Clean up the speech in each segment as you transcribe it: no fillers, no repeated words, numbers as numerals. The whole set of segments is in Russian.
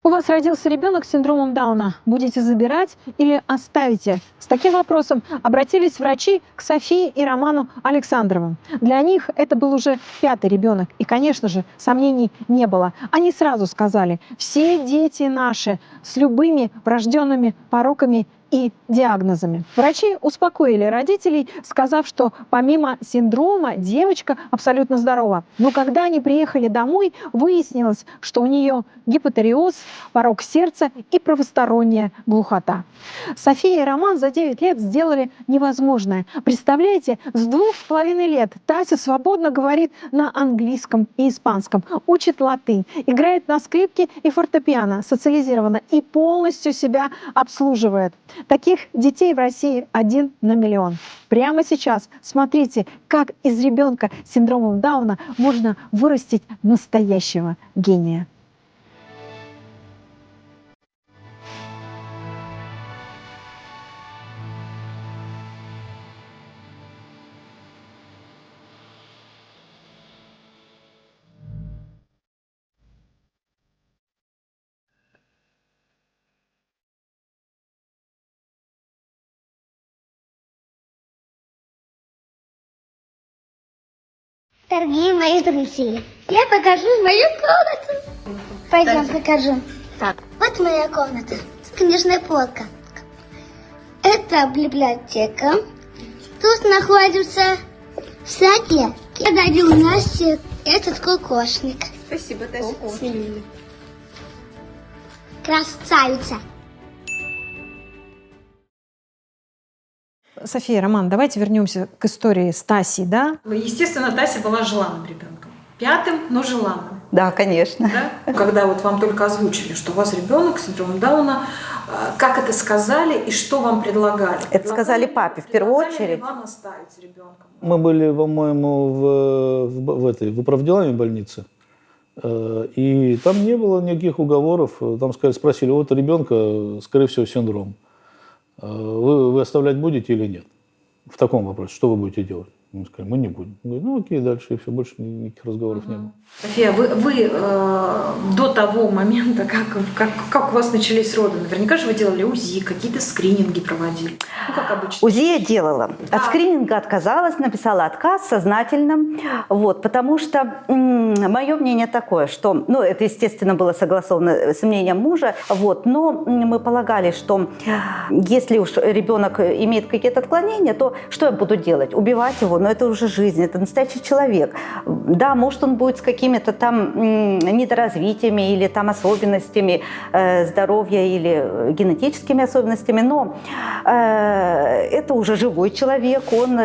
У вас родился ребенок с синдромом Дауна. Будете забирать или оставите? С таким вопросом обратились врачи к Софии и Роману Александровым. Для них это был уже 5-й ребенок. И, конечно же, сомнений не было. Они сразу сказали: все дети наши с любыми врожденными пороками и диагнозами. Врачи успокоили родителей, сказав, что помимо синдрома девочка абсолютно здорова. Но когда они приехали домой, выяснилось, что у нее гипотереоз, порок сердца и правосторонняя глухота. София и Роман за 9 лет сделали невозможное. Представляете, с 2,5 лет Тася свободно говорит на английском и испанском, учит латынь, играет на скрипке и фортепиано, социализирована и полностью себя обслуживает. Таких детей в России 1 на миллион. Прямо сейчас смотрите, как из ребенка с синдромом Дауна можно вырастить настоящего гения. Дорогие мои зрители, я покажу мою комнату. Пойдем покажу. Так, вот моя комната. Книжная полка. Это библиотека. Тут находятся всякие. Я дарю Насте этот кокошник. Спасибо, Тася. Красавица. София, Роман, давайте вернемся к истории с Тасей, да? Естественно, Тася была желанным ребенком. 5-м, но желанным. Да, конечно. Да? Когда вот вам только озвучили, что у вас ребенок с синдромом Дауна, как это сказали и что вам предлагали? Это сказали папе в первую очередь. Предлагали ли вам оставить с ребенком? Мы были, по-моему, в управделами больницы. И там не было никаких уговоров. Там спросили: вот ребенка, скорее всего, синдром. Вы оставлять будете или нет? В таком вопросе, что вы будете делать? Мы сказали: мы не будем. Мы говорим: ну окей, дальше, и все, больше никаких разговоров не было. София, вы до того момента, как у вас начались роды, наверняка же вы делали УЗИ, какие-то скрининги проводили. Ну, как обычно. УЗИ я делала. От скрининга отказалась, написала отказ сознательно. Вот, потому что мое мнение такое, что, ну, это, естественно, было согласовано с мнением мужа, вот, но мы полагали, что если уж ребенок имеет какие-то отклонения, то что я буду делать? Убивать его? Но это уже жизнь, это настоящий человек. Да, может, он будет с какими-то там недоразвитиями или там особенностями здоровья или генетическими особенностями, но это уже живой человек, он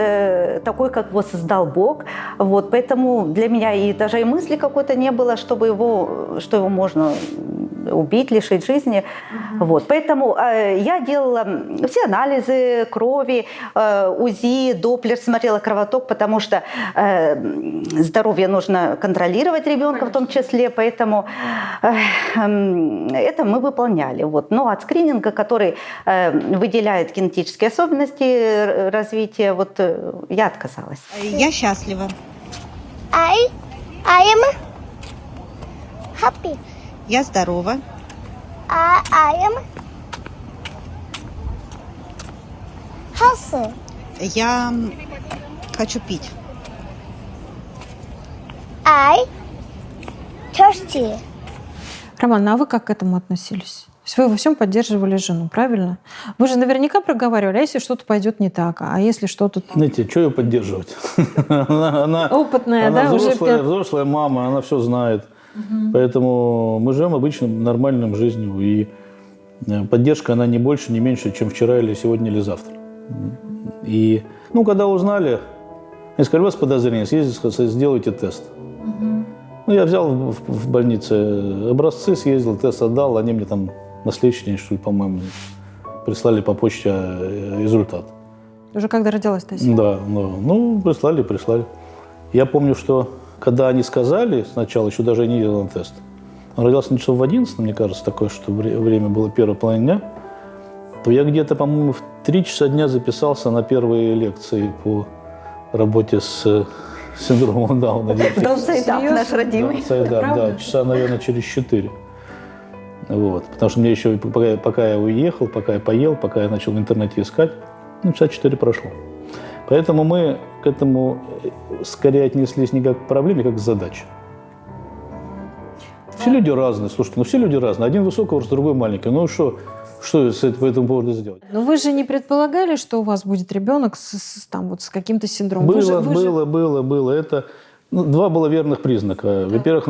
такой, как его создал Бог. Вот, поэтому для меня и даже и мысли какой-то не было, что его можно убить, лишить жизни. Вот, поэтому я делала все анализы крови, УЗИ, Доплер, смотрела кровоток, потому что здоровье нужно контролировать ребенка в том числе, поэтому это мы выполняли. Вот. Но от скрининга, который выделяет генетические особенности развития, вот я отказалась. Я счастлива. I am happy. Я здорова. I am healthy. Я хочу пить. I thirsty. Роман, а вы как к этому относились? То есть вы во всем поддерживали жену, правильно? Вы же наверняка проговаривали: а если что-то пойдет не так, а если что-то... Знаете, что ее поддерживать? Она Опытная, да? Взрослая мама, она все знает. Поэтому мы живем обычным, нормальным жизнью. И поддержка, она не больше, не меньше, чем вчера или сегодня или завтра. И, когда узнали, я сказал: у вас подозрение, съездите, сделайте тест. Я взял в больнице образцы, съездил, тест отдал, они мне там на следующий день, что ли, по-моему, прислали по почте результат. Уже когда родилась Тася? Да, прислали. Я помню, что когда они сказали сначала, еще даже я не делал тест, он родился часов в 11, мне кажется, такое, что время было первая половина дня, то я где-то, по-моему, в 3 часа дня записался на первые лекции по работе с синдромом Дауна. Дон Сайдап наш родимый. Да, часа, наверное, через 4. Вот. Потому что мне еще, пока я уехал, пока я поел, пока я начал в интернете искать, часа 4 прошло. Поэтому мы к этому скорее отнеслись не как к проблеме, как к задаче. Все люди разные, слушайте, все люди разные. Один высокого роста, другой маленький. Что по этому поводу сделать? Но вы же не предполагали, что у вас будет ребенок с каким-то синдромом? Было. Это 2 было верных признака. Во-первых,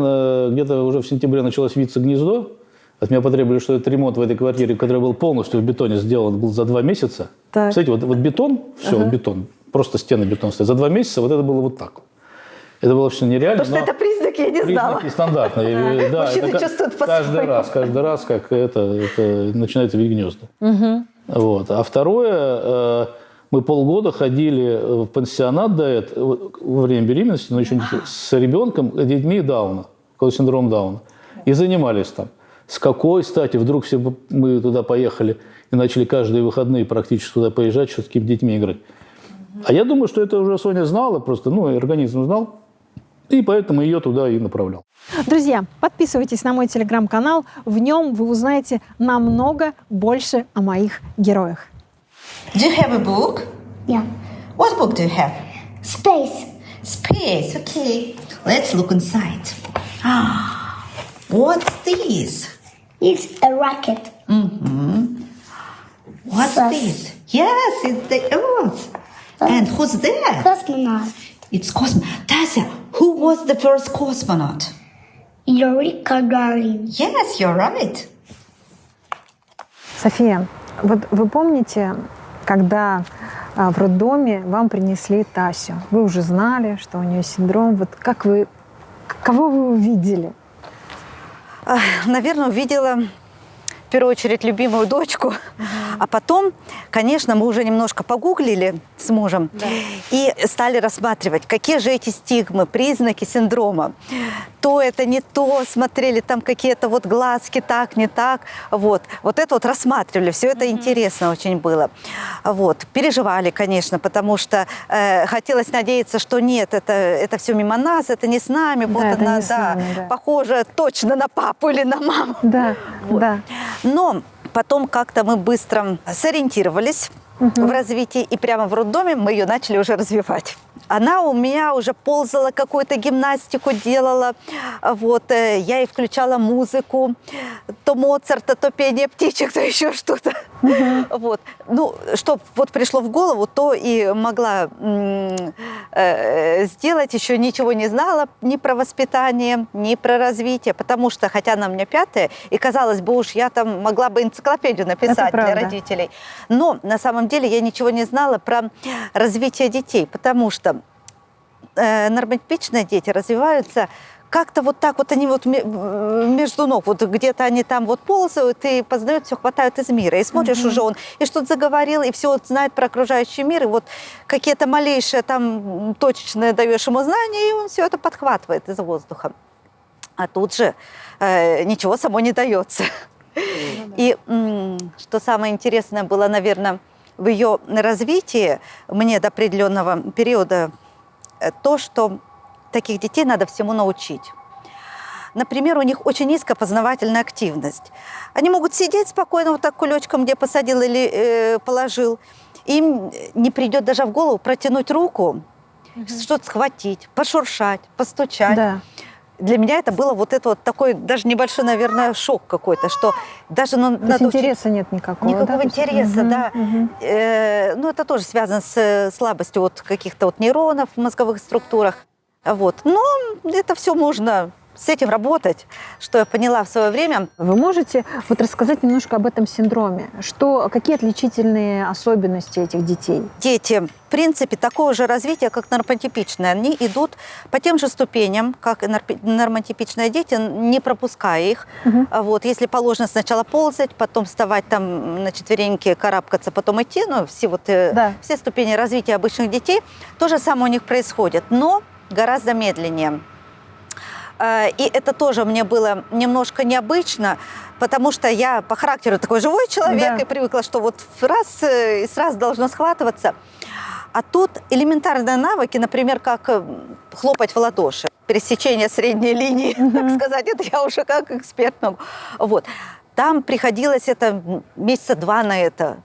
где-то уже в сентябре началось виться гнездо. От меня потребовали, что этот ремонт в этой квартире, который был полностью в бетоне сделан, был за 2 месяца. Так. Смотрите, вот бетон, все, вот бетон, просто стены бетона стоят. За 2 месяца вот это было вот так. Это было все нереально. Потому что это признаки, я не знала. Признаки стандартные. Да, Мужчины это чувствуют каждый раз, как это начинается видеть гнезда. Вот. А второе, мы полгода ходили в пансионат до этого, во время беременности, но еще с ребенком, детьми Дауна, синдром Дауна, и занимались там. С какой стати вдруг все мы туда поехали и начали каждые выходные практически туда поезжать, что с такими детьми играть. А я думаю, что это уже Соня знала, просто, организм знал, и поэтому ее туда и направлял. Друзья, подписывайтесь на мой телеграм-канал. В нем вы узнаете намного больше о моих героях. Do you have a book? Yeah. What book do you have? Space. Space, okay. Let's look inside. What's this? It's a rocket. What's Yes. this? Yes, it's the Earth. And who's there? Cosmonaut. It's Tasya, who was the first cosmonaut? Yuri Gagarin. Yes, you're right. София, вот вы помните, когда в роддоме вам принесли Тасю? Вы уже знали, что у нее синдром. Вот кого вы увидели? Наверное, увидела в первую очередь любимую дочку, а потом, конечно, мы уже немножко погуглили с мужем и стали рассматривать, какие же эти стигмы, признаки синдрома. То это не то, смотрели там какие-то вот глазки, так, не так. Вот это вот рассматривали, все это интересно очень было. Вот. Переживали, конечно, потому что хотелось надеяться, что нет, это все мимо нас, это не с нами, вот это она, не с нами, да. похожа точно на папу или на маму. Да, Вот. да. Но потом как-то мы быстро сориентировались в развитии, и прямо в роддоме мы ее начали уже развивать. Она у меня уже ползала, какую-то гимнастику делала. Вот, я ей включала музыку. То Моцарта, то пение птичек, то еще что-то. Вот. Что вот пришло в голову, то и могла сделать. Еще ничего не знала ни про воспитание, ни про развитие. Потому что, хотя она у меня 5-я, и казалось бы, уж я там могла бы энциклопедию написать для родителей. Но на самом деле я ничего не знала про развитие детей. Потому что нормотипичные дети развиваются как-то вот так вот, они вот между ног, вот где-то они там вот ползают и познают, все хватают из мира. И смотришь, уже он и что-то заговорил, и все вот знает про окружающий мир, и вот какие-то малейшие там точечные даешь ему знания, и он все это подхватывает из воздуха. А тут же ничего само не дается. И что самое интересное было, наверное, в ее развитии, мне до определенного периода, то, что таких детей надо всему научить. Например, у них очень низкая познавательная активность. Они могут сидеть спокойно вот так кулечком, где посадил или положил. Им не придет даже в голову протянуть руку, что-то схватить, пошуршать, постучать. Да. Для меня это было вот это вот такой даже небольшой, наверное, шок какой-то, что даже... То есть интереса нет никакого. Никакого интереса, да. Это тоже связано с слабостью вот каких-то вот нейронов в мозговых структурах. Вот. Но это все можно с этим работать, что я поняла в свое время. Вы можете вот рассказать немножко об этом синдроме? Какие отличительные особенности этих детей? Дети, в принципе, такого же развития, как нормотипичные. Они идут по тем же ступеням, как и нормотипичные дети, не пропуская их. Вот. Если положено сначала ползать, потом вставать там на четвереньки, карабкаться, потом идти, все ступени развития обычных детей, то же самое у них происходит, но гораздо медленнее. И это тоже мне было немножко необычно, потому что я по характеру такой живой человек и привыкла, что вот раз и сразу должно схватываться. А тут элементарные навыки, например, как хлопать в ладоши, пересечение средней линии, так сказать, это я уже как эксперт могу. Вот. там приходилось это месяца 2 на это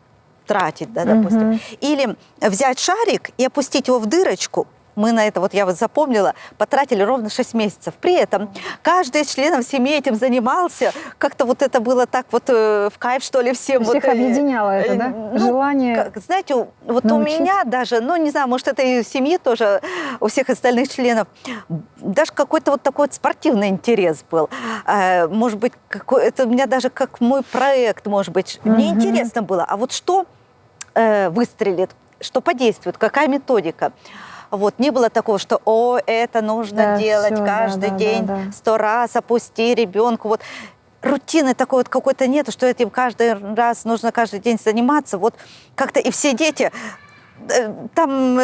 тратить, да, допустим. Или взять шарик и опустить его в дырочку. Мы на это, вот я вот запомнила, потратили ровно 6 месяцев. При этом каждый из членов семьи этим занимался. Как-то вот это было так вот в кайф, что ли, всем. Всех вот, объединяло это, да? ну, Желание знаете, вот у научиться. меня даже, ну, не знаю, может, это и в семье тоже, у всех остальных членов, даже какой-то вот такой вот спортивный интерес был. Может быть, это у меня даже как мой проект, может быть. Мне интересно было, а вот что выстрелит, что подействует, какая методика. Вот, не было такого, что, это нужно делать всё, каждый день, 100 раз опусти ребенку. Вот рутины такой вот какой-то нету, что этим каждый раз нужно каждый день заниматься. Вот как-то и все дети, там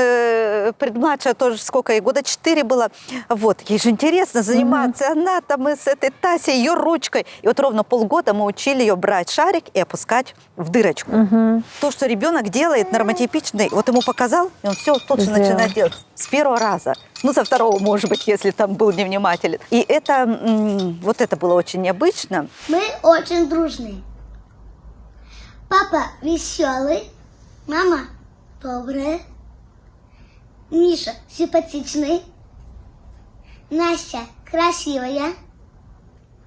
предмладшая тоже, сколько ей, года 4 было, вот, ей же интересно заниматься, она там с этой Тасей, ее ручкой. И вот ровно полгода мы учили ее брать шарик и опускать в дырочку. То, что ребенок делает нормотипичный, вот ему показал, и он все тут же начинает делать с 1-го раза. Ну, со 2-го, может быть, если там был невнимателен. И это, вот это было очень необычно. Мы очень дружные. Папа веселый, мама добрая, Миша симпатичный, Настя красивая,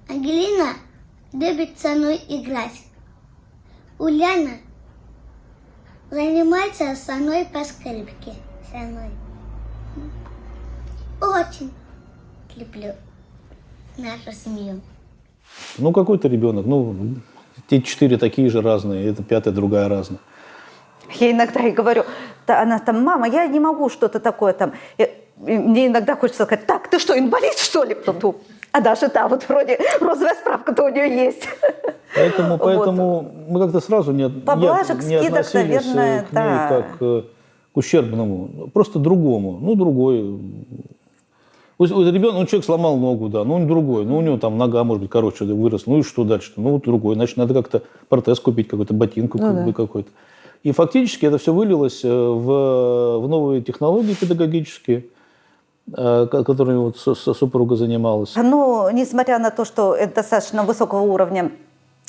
Ангелина любит со мной играть. Уляна занимается со мной по скрипке. Со мной. Очень люблю нашу семью. Ну, какой-то ребенок, ну, те 4 такие же разные, это 5-я другая разная. Я иногда и говорю, она там, мама, я не могу что-то такое там. Мне иногда хочется сказать, так, ты что, инвалид, что ли? А даже вот вроде розовая справка-то у нее есть. Поэтому мы как-то сразу не Поблажек, скидок, относились наверное, к ней как к ущербному, просто другому, ну, другой. Ребенок, человек сломал ногу, да, ну, он другой, ну, у него там нога, может быть, короче, выросла, ну, и что дальше? Ну, вот другой, значит, надо как-то протез купить, какой-то ботинку какой-то. И фактически это все вылилось в новые технологии педагогические, которыми вот супруга занималась. Ну, несмотря на то, что это достаточно высокого уровня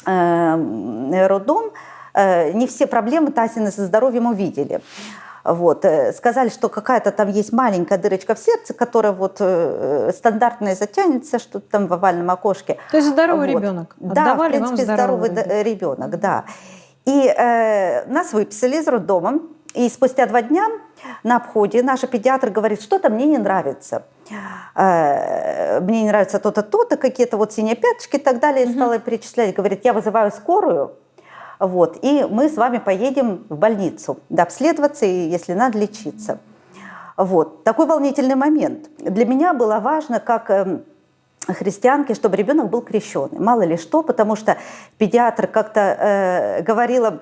роддом, не все проблемы Тасины со здоровьем увидели. Вот. Сказали, что какая-то там есть маленькая дырочка в сердце, которая вот стандартная затянется, что-то там в овальном окошке. То есть здоровый вот. ребенок. Да, Отдавали в принципе, здоровый ребенок, да. И нас выписали из роддома, и спустя 2 дня на обходе наша педиатр говорит, что-то мне не нравится. Мне не нравится то-то, то-то, какие-то вот синие пяточки и так далее. И стала перечислять, говорит, я вызываю скорую, вот, и мы с вами поедем в больницу, да, обследоваться и, если надо, лечиться. Вот. Такой волнительный момент. Для меня было важно, как христианке, чтобы ребенок был крещеный. Мало ли что, потому что педиатр как-то говорила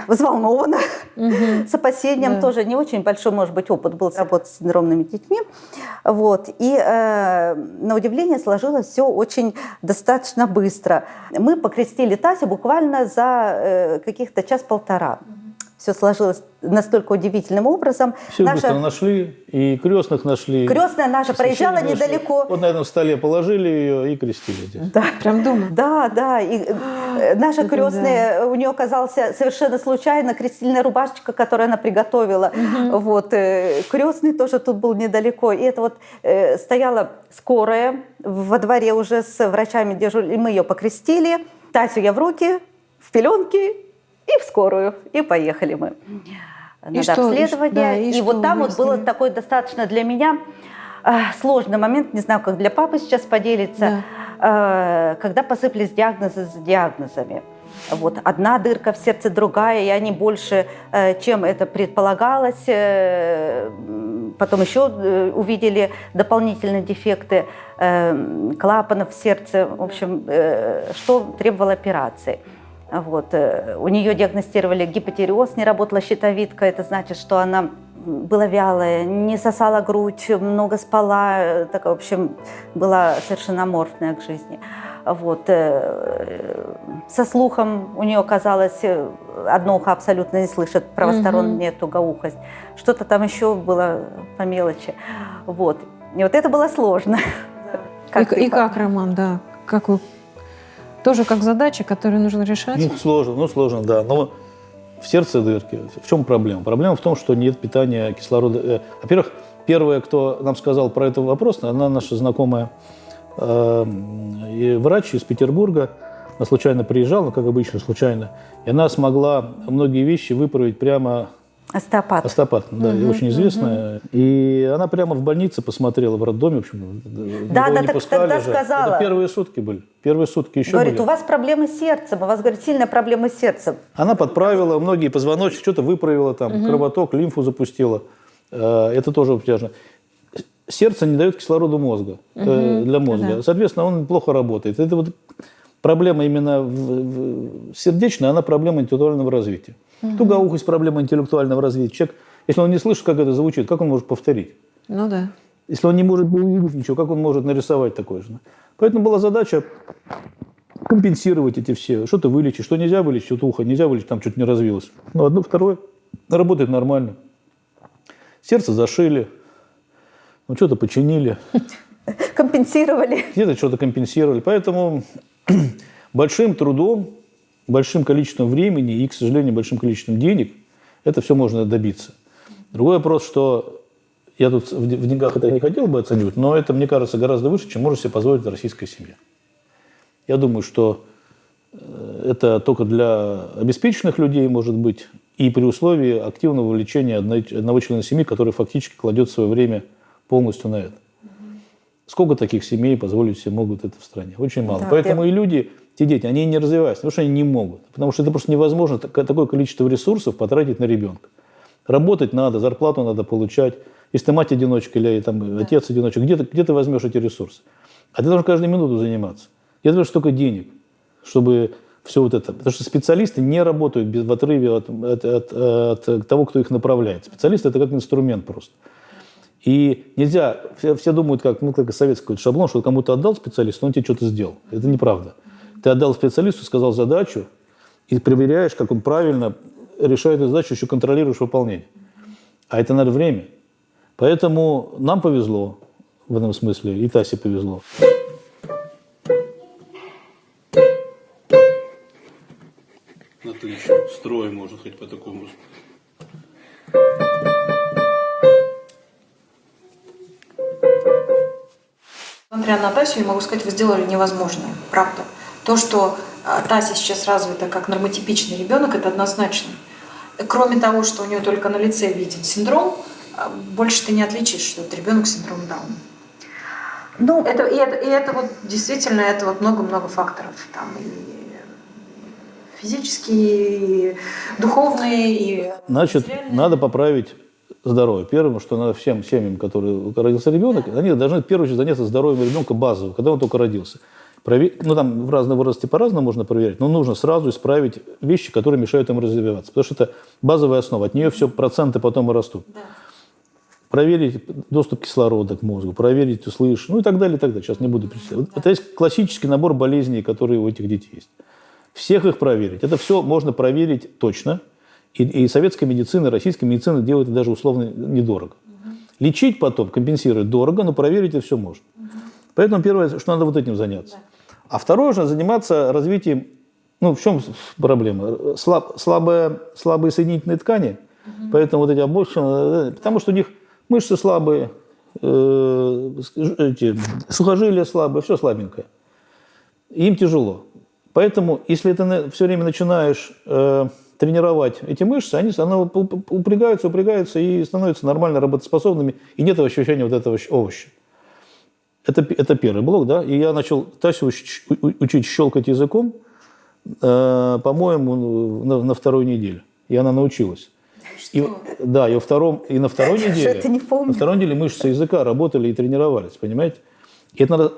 взволнованно, с опасением, тоже не очень большой, может быть, опыт был работать с синдромными детьми. Вот. И на удивление сложилось все очень достаточно быстро. Мы покрестили Тасю буквально за каких-то 1-1,5 часа. Все сложилось настолько удивительным образом. Все быстро нашли, и крестных нашли. Крестная наша проезжала недалеко. Вот на этом столе положили ее и крестили здесь. Да. Прям дома? Да, да. И наша крестная, у нее оказалась совершенно случайно крестильная рубашечка, которую она приготовила. Вот. Крестный тоже тут был недалеко. И это вот стояла скорая во дворе уже с врачами дежурили. Мы ее покрестили. Тасю я в руки, в пеленки. И в скорую, и поехали мы на обследование. И вот там вот был такой достаточно для меня сложный момент, не знаю, как для папы сейчас поделиться, когда посыпались диагнозы с диагнозами. Вот одна дырка в сердце, другая, и они больше, чем это предполагалось. Потом еще увидели дополнительные дефекты клапанов в сердце, в общем, что требовало операции. Вот. У нее диагностировали гипотиреоз, не работала щитовидка, это значит, что она была вялая, не сосала грудь, много спала, так, в общем, была совершенно аморфная к жизни. Вот. Со слухом у нее оказалось, одно ухо абсолютно не слышит, правосторонняя тугоухость, что-то там еще было по мелочи. Вот. И вот это было сложно. И как, Роман, да, как вы Тоже как задача, которую нужно решать? Ну, сложно, да. Но в сердце дырки. В чем проблема? Проблема в том, что нет питания кислорода. Во-первых, первая, кто нам сказал про этот вопрос, она наша знакомая врач из Петербурга. Она случайно приезжала, как обычно, случайно. И она смогла многие вещи выправить прямо... Остеопат. Остеопат, да, очень известная. И она прямо в больнице посмотрела, в роддоме, в общем. Да, не так пускали тогда же. сказала. Это первые сутки были. Первые сутки еще Говорит, были. у вас проблемы с сердцем, у вас, говорит, сильная проблема с сердцем. Она подправила многие позвоночники, что-то выправила, там, кровоток, лимфу запустила. Это тоже тяжело. Сердце не дает кислороду мозга, для мозга. Да. Соответственно, он плохо работает. Это вот проблема именно сердечная, она проблема интеллектуального развития. Тугоухость – проблема интеллектуального развития. Человек, если он не слышит, как это звучит, как он может повторить? Ну да. Если он не может увидеть ничего, как он может нарисовать такое же? Поэтому была задача компенсировать эти все. Что-то вылечить, что нельзя вылечить, что-то ухо нельзя вылечить, там что-то не развилось. Ну, одно, второе, работает нормально. Сердце зашили, ну, что-то починили. Компенсировали. Где-то что-то компенсировали. Поэтому большим трудом, большим количеством времени и, к сожалению, большим количеством денег это все можно добиться. Другой вопрос, что я тут в деньгах это не хотел бы оценивать, но это, мне кажется, гораздо выше, чем может себе позволить российская семья. Я думаю, что это только для обеспеченных людей может быть и при условии активного вовлечения одного члена семьи, который фактически кладет свое время полностью на это. Сколько таких семей позволить себе могут это в стране? Очень мало. Да, Поэтому и люди, те дети, они не развиваются, потому что они не могут. Потому что это просто невозможно такое количество ресурсов потратить на ребенка. Работать надо, зарплату надо получать. Если ты мать-одиночка или там, отец-одиночка, где ты возьмешь эти ресурсы? А ты должен каждую минуту заниматься. Где ты возьмешь столько денег, чтобы все вот это... Потому что специалисты не работают в отрыве от того, кто их направляет. Специалисты – это как инструмент просто. И нельзя, все думают, как советский шаблон, что кому-то отдал специалисту, он тебе что-то сделал. Это неправда. Ты отдал специалисту, сказал задачу, и проверяешь, как он правильно решает эту задачу, еще контролируешь выполнение. А это надо время. Поэтому нам повезло в этом смысле, и Тасе повезло. Отлично. Строй можно хоть по такому. Смотря на Тасю, я могу сказать, вы сделали невозможное, правда. То, что Тася сейчас развита как нормотипичный ребенок, это однозначно. Кроме того, что у нее только на лице виден синдром, больше ты не отличишь, что это ребенок с синдромом Дауна. Ну, Это вот действительно, это вот много-много факторов. Там и физические, и духовные, и Значит, материальные. надо поправить здоровье. Первое, что надо всем семьям, которые родился ребенок, они должны в первую очередь заняться здоровьем ребенка базово, когда он только родился. Ну, там в разном возрасте по-разному можно проверять, но нужно сразу исправить вещи, которые мешают им развиваться. Потому что это базовая основа. От нее все проценты потом и растут. Да. Проверить доступ кислорода к мозгу, проверить услышь, ну и так далее, и так далее. Сейчас не буду перечислять. Это есть классический набор болезней, которые у этих детей есть. Всех их проверить. Это все можно проверить точно. И советская медицина, и российская медицина делает это даже условно недорого. Лечить потом, компенсировать дорого, но проверить это все можно. Поэтому первое, что надо вот этим заняться. А второе, же заниматься развитием, ну в чем проблема? Слабые соединительные ткани, поэтому вот эти обочины, потому что у них мышцы слабые, сухожилия слабые, все слабенькое. И им тяжело. Поэтому, если ты все время начинаешь тренировать эти мышцы, они упрягаются и становятся нормально работоспособными, и нет ощущения вот этого овоща. Это первый блок, да. И я начал Тасю учить щелкать языком, по-моему, на второй неделе. И она научилась. И на второй неделе. Это не помню. На второй неделе мышцы языка работали и тренировались, понимаете? И это надо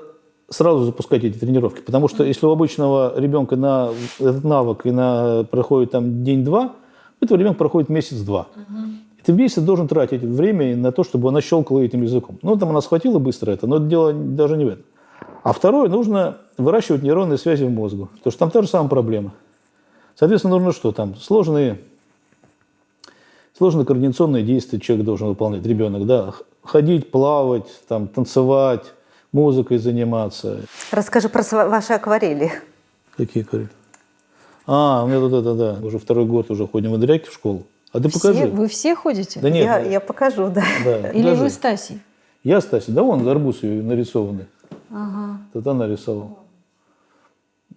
сразу запускать эти тренировки, потому что если у обычного ребенка на этот навык проходит там день-два, у этого ребенка проходит месяц-два. И ты в месяц должен тратить время на то, чтобы она щелкала этим языком. Ну, там она схватила быстро это, но дело даже не в этом. А второе, нужно выращивать нейронные связи в мозгу, потому что там та же самая проблема. Соответственно, нужно что там? Сложные координационные действия человек должен выполнять, ребенок, да, ходить, плавать, там, танцевать, музыкой заниматься. Расскажи про ваши акварели. Какие крылья? У меня тут это, да. Уже второй год уже ходим в дряки в школу. А ты покажи. Вы все ходите? Да нет. Я покажу, да. Да, Или покажи. вы с Тасей? Я, Стася, да вон арбуз ее нарисованный. Ага. Это она рисовала.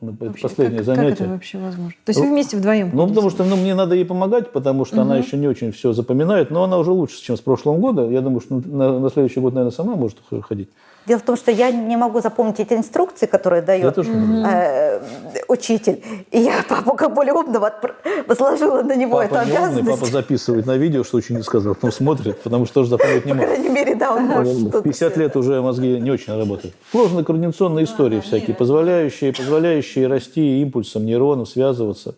Это Вообще, последнее как занятие. это вообще возможно? То есть вы вместе вдвоем? Ну, потому что мне надо ей помогать, потому что она еще не очень все запоминает, но она уже лучше, чем с прошлого года. Я думаю, что на следующий год, наверное, сама может ходить. Дело в том, что я не могу запомнить эти инструкции, которые Я дает тоже не могу. учитель. И я папу, как более умного, возложила на него эту Папа не умный, обязанность. папа записывает на видео, что ученик сказал, потом смотрит, потому что тоже запомнить не По может. крайней мере, да, он может В что-то. 50 лет уже мозги не очень работают. Сложные координационные истории всякие, позволяющие расти импульсом нейронов, связываться.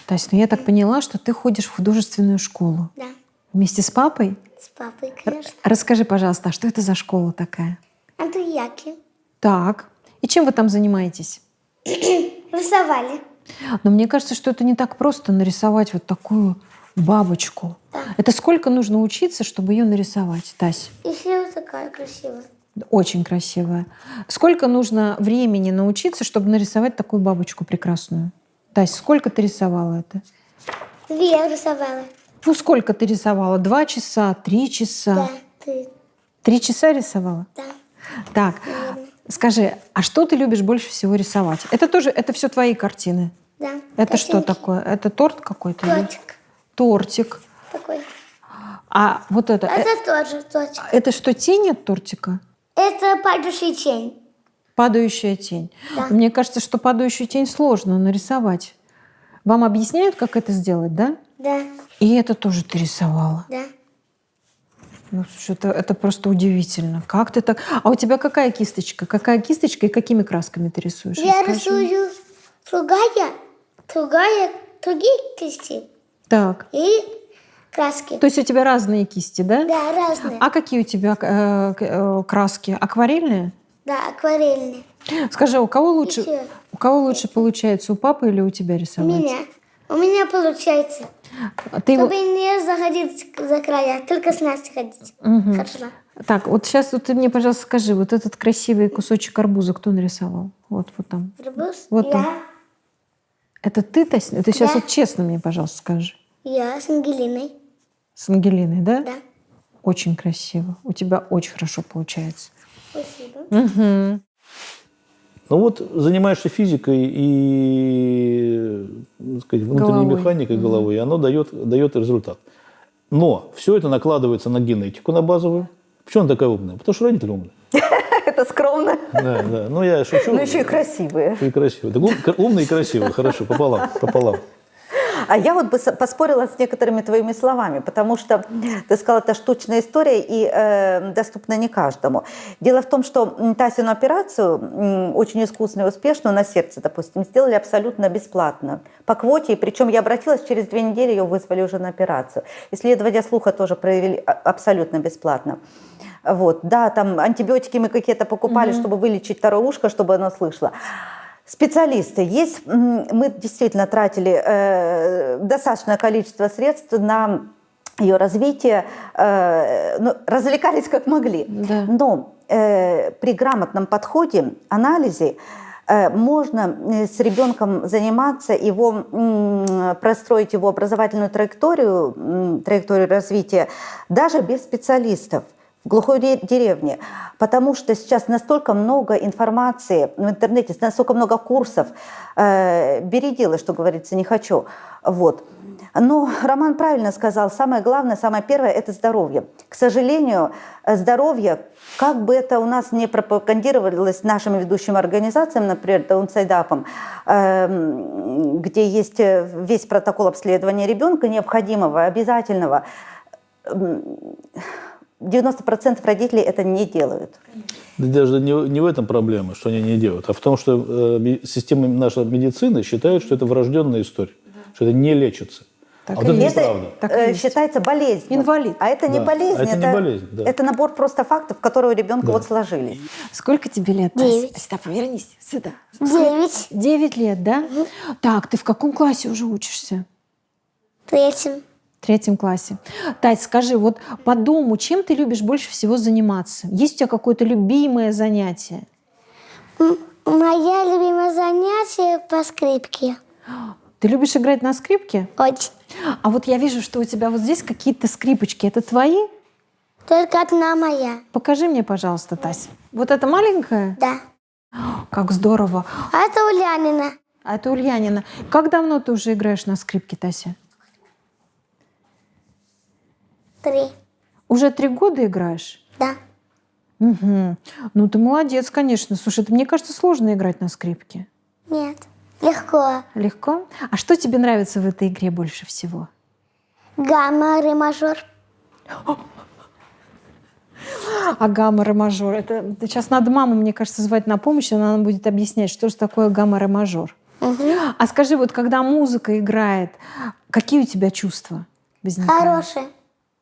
Тась, ну я так поняла, что ты ходишь в художественную школу. Да, Вместе с папой? с папой, конечно. Расскажи, пожалуйста, а что это за школа такая? Антуяки. Так. И чем вы там занимаетесь? Рисовали. Но мне кажется, что это не так просто нарисовать вот такую бабочку. Это сколько нужно учиться, чтобы ее нарисовать, Тась? И все такая красивая. Очень красивая. Сколько нужно времени научиться, чтобы нарисовать такую бабочку прекрасную? Тась, сколько ты рисовала это? 2 рисовала. Ну, сколько ты рисовала? 2 часа, 3 часа? Да, ты. 3 часа рисовала? Да. Так, скажи, а что ты любишь больше всего рисовать? Это все твои картины? Да. Это что Картинки. такое? Это торт какой-то? или- Тортик Тортик. такой. А вот это? Это тоже тортик. Это что, тень от тортика? Это падающий тень. Падающая тень. Да. Мне кажется, что падающую тень сложно нарисовать. Вам объясняют, как это сделать, да? Да, И это тоже ты рисовала. да. Ну, слушай, это просто удивительно. Как ты так... А у тебя какая кисточка? Какая кисточка и какими красками ты рисуешь? Я Расскажи. рисую другие кисти Так. и краски. То есть у тебя разные кисти, да? Да, разные. А какие у тебя краски? Акварельные? Да, акварельные. Скажи, у кого лучше, всё. у кого лучше получается, у папы или у тебя У рисовать? меня. У меня получается. А ты его... Чтобы не заходить за края, только с Настей ходить. Хорошо. Так, вот сейчас вот ты мне, пожалуйста, скажи, вот этот красивый кусочек арбуза кто нарисовал? Вот там. Арбуз. Вот я. он. Это ты, Тась? Ты сейчас Да. вот честно мне, пожалуйста, скажи. Я с Ангелиной. С Ангелиной, да? Да. Очень красиво. У тебя очень хорошо получается. Спасибо. Мгм. Ну вот занимаешься физикой и, так сказать, внутренней Головой. механикой головой, и оно дает результат. Но все это накладывается на генетику, на базовую. Почему она такая умная? Потому что родители умные. Это скромно, Да, да. Ну я шучу. но еще и красивые. И красивый. Так умный и красивый. Хорошо, пополам. А я вот бы поспорила с некоторыми твоими словами, потому что ты сказала, это штучная история и доступна не каждому. Дело в том, что Тасину операцию, очень искусную и успешную, на сердце, допустим, сделали абсолютно бесплатно. По квоте, и причем я обратилась, через 2 недели ее вызвали уже на операцию. Исследования слуха тоже провели абсолютно бесплатно. Вот, да, там антибиотики мы какие-то покупали, чтобы вылечить второе ушко, чтобы оно слышало. Специалисты есть. Мы действительно тратили достаточное количество средств на ее развитие, развлекались как могли. Да. Но при грамотном подходе, анализе, можно с ребенком заниматься, простроить его образовательную траекторию развития даже без специалистов в глухой деревне, потому что сейчас настолько много информации в интернете, настолько много курсов. Бери, делай, что говорится, не хочу. Вот. Но Роман правильно сказал, самое главное, самое первое – это здоровье. К сожалению, здоровье, как бы это у нас не пропагандировалось нашими ведущими организациями, например, Даунсайдапом, где есть весь протокол обследования ребенка необходимого, обязательного, 90% родителей это не делают. Да даже не в этом проблема, что они не делают, а в том, что система нашей медицины считает, что это врожденная история, что это не лечится. Так А вот и это есть. неправда. Так и есть. Считается болезнью. Инвалид. А это не Да. болезнь, А это не болезнь, да. это набор просто фактов, которые у ребенка Да. вот сложились. Сколько тебе лет, Тася? 9. Сюда повернись, сюда. 9. 9 лет, да? Так, ты в каком классе уже учишься? 3. В 3 классе. Тась, скажи, вот по дому чем ты любишь больше всего заниматься? Есть у тебя какое-то любимое занятие? Мое любимое занятие по скрипке. Ты любишь играть на скрипке? Очень. А вот я вижу, что у тебя вот здесь какие-то скрипочки. Это твои? Только одна моя. Покажи мне, пожалуйста, Тась. Вот это маленькая? Да. Как здорово. А это у Лянина. А это Ульянина. Как давно ты уже играешь на скрипке, Тася? 3. Уже 3 года играешь? Да. Угу. Ну, ты молодец, конечно. Слушай, это, мне кажется, сложно играть на скрипке. Нет. Легко. Легко? А что тебе нравится в этой игре больше всего? Гамма, ре мажор. А гамма, ре мажор. Это сейчас надо маму, мне кажется, звать на помощь, она нам будет объяснять, что же такое гамма, ре мажор. А скажи, вот когда музыка играет, какие у тебя чувства возникают? Хороший.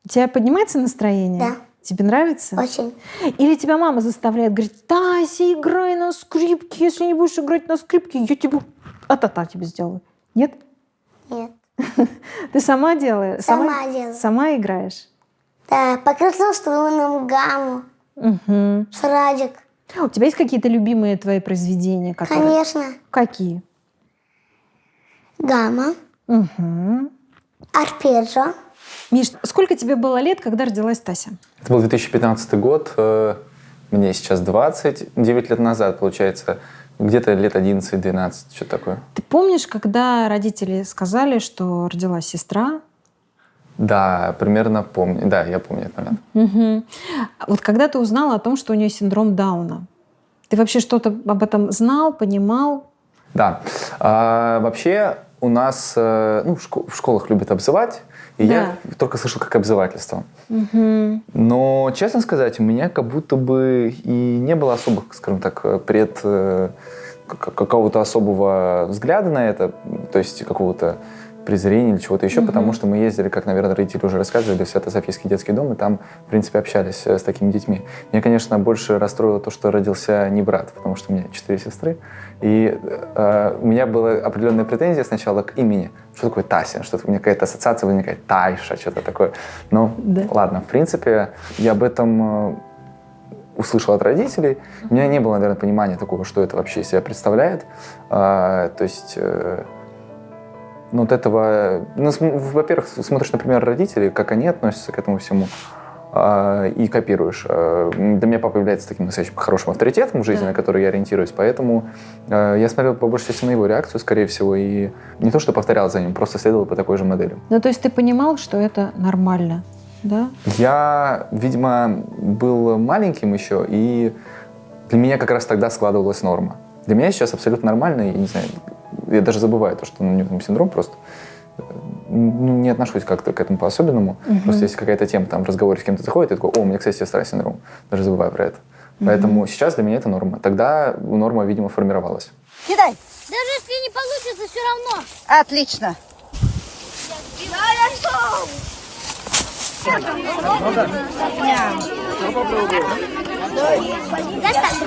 У тебя поднимается настроение? Да. Тебе нравится? Очень. Или тебя мама заставляет говорить: Тася, играй на скрипке, если не будешь играть на скрипке, я тебе а-та-та тебе сделаю. Нет? Нет. Ты сама делаешь? Сама делаю. Сама играешь? Да, по красным струнам, гамму, Угу. шрадик. У тебя есть какие-то любимые твои произведения? Которые... Конечно. Какие? Гамма, Угу. арпеджио. Миш, сколько тебе было лет, когда родилась Тася? Это был 2015 год, мне сейчас 20, 9 лет назад, получается, где-то лет 11-12, что такое. Ты помнишь, когда родители сказали, что родилась сестра? Да, примерно помню, да, я помню этот момент. Угу. Вот когда ты узнала о том, что у нее синдром Дауна, ты вообще что-то об этом знал, понимал? Да, вообще у нас в школах любят обзывать, и Да. я только слышал как обзывательство. Угу. Но, честно сказать, у меня как будто бы и не было особых, скажем так, какого-то особого взгляда на это, то есть какого-то презрения или чего-то еще, потому что мы ездили, как, наверное, родители уже рассказывали, в Свято-Софийский детский дом, и там, в принципе, общались с такими детьми. Меня, конечно, больше расстроило то, что родился не брат, потому что у меня 4 сестры, и у меня была определенная претензия сначала к имени. Что такое Тася? Что-то у меня какая-то ассоциация возникает, Тайша, что-то такое. Ну, Да. ладно, в принципе, я об этом услышал от родителей. У меня не было, наверное, понимания такого, что это вообще из себя представляет. То есть... Ну, вот этого... Ну, во-первых, смотришь, например, родителей, как они относятся к этому всему, и копируешь. Для меня папа является таким настоящим хорошим авторитетом в жизни, на который я ориентируюсь, поэтому я смотрел по большей части на его реакцию, скорее всего, и не то, что повторял за ним, просто следовал по такой же модели. Ну, то есть ты понимал, что это нормально, да? Я, видимо, был маленьким еще, и для меня как раз тогда складывалась норма. Для меня сейчас абсолютно нормально, и, не знаю, я даже забываю то, что у него там синдром, просто не отношусь как-то к этому по-особенному. Просто если какая-то тема там в разговоре с кем-то заходит, я такой: о, у меня, кстати, сестра синдром. Даже забываю про это. Поэтому сейчас для меня это норма. Тогда норма, видимо, формировалась. Кидай. Даже если не получится, все равно. Отлично.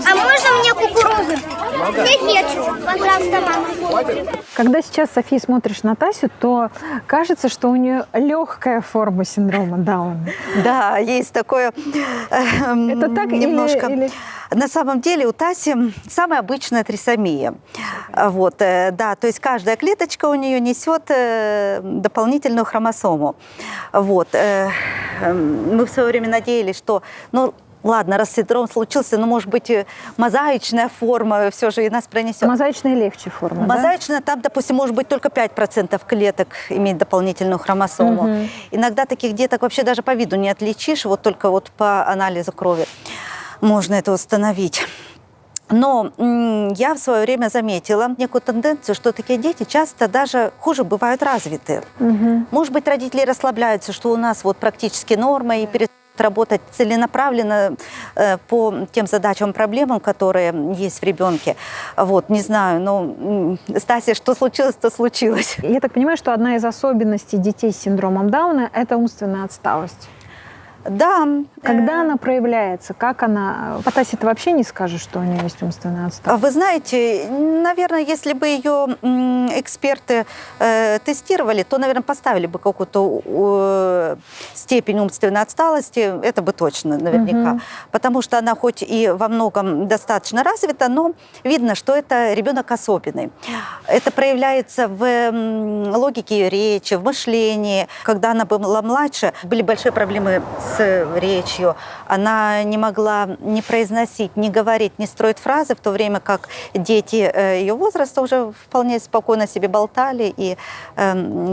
А можно мне кукурузы? Я хочу. Пожалуйста, мама. Когда сейчас, София, смотришь на Тасю, то кажется, что у нее легкая форма синдрома Дауна. Да, есть такое Это так немножко. или... На самом деле у Таси самая обычная трисомия. Вот, да, то есть каждая клеточка у нее несет дополнительную хромосому. Вот, мы в свое время надеялись, что, ну, ладно, раз синдром случился, ну, может быть, мозаичная форма все же и нас пронесет. Мозаичная легче форма, да? Мозаичная, там, допустим, может быть только 5% клеток имеет дополнительную хромосому. Иногда таких деток вообще даже по виду не отличишь, вот только вот по анализу крови можно это установить. Но я в свое время заметила некую тенденцию, что такие дети часто даже хуже бывают развиты. Может быть, родители расслабляются, что у нас вот практически норма, и работать целенаправленно по тем задачам, проблемам, которые есть в ребенке. Вот, не знаю, но Стася, что случилось, то случилось. Я так понимаю, что одна из особенностей детей с синдромом Дауна – это умственная отсталость. Да. Когда она проявляется? Как она? По Тасе ты вообще не скажешь, что у нее есть умственная отсталость? Вы знаете, наверное, если бы ее эксперты тестировали, то, наверное, поставили бы какую-то степень умственной отсталости, это бы точно, наверняка. Потому что она хоть и во многом достаточно развита, но видно, что это ребенок особенный. Это проявляется в логике ее речи, в мышлении. Когда она была младше, были большие проблемы с речью. Она не могла ни произносить, ни говорить, ни строить фразы, в то время как дети ее возраста уже вполне спокойно себе болтали и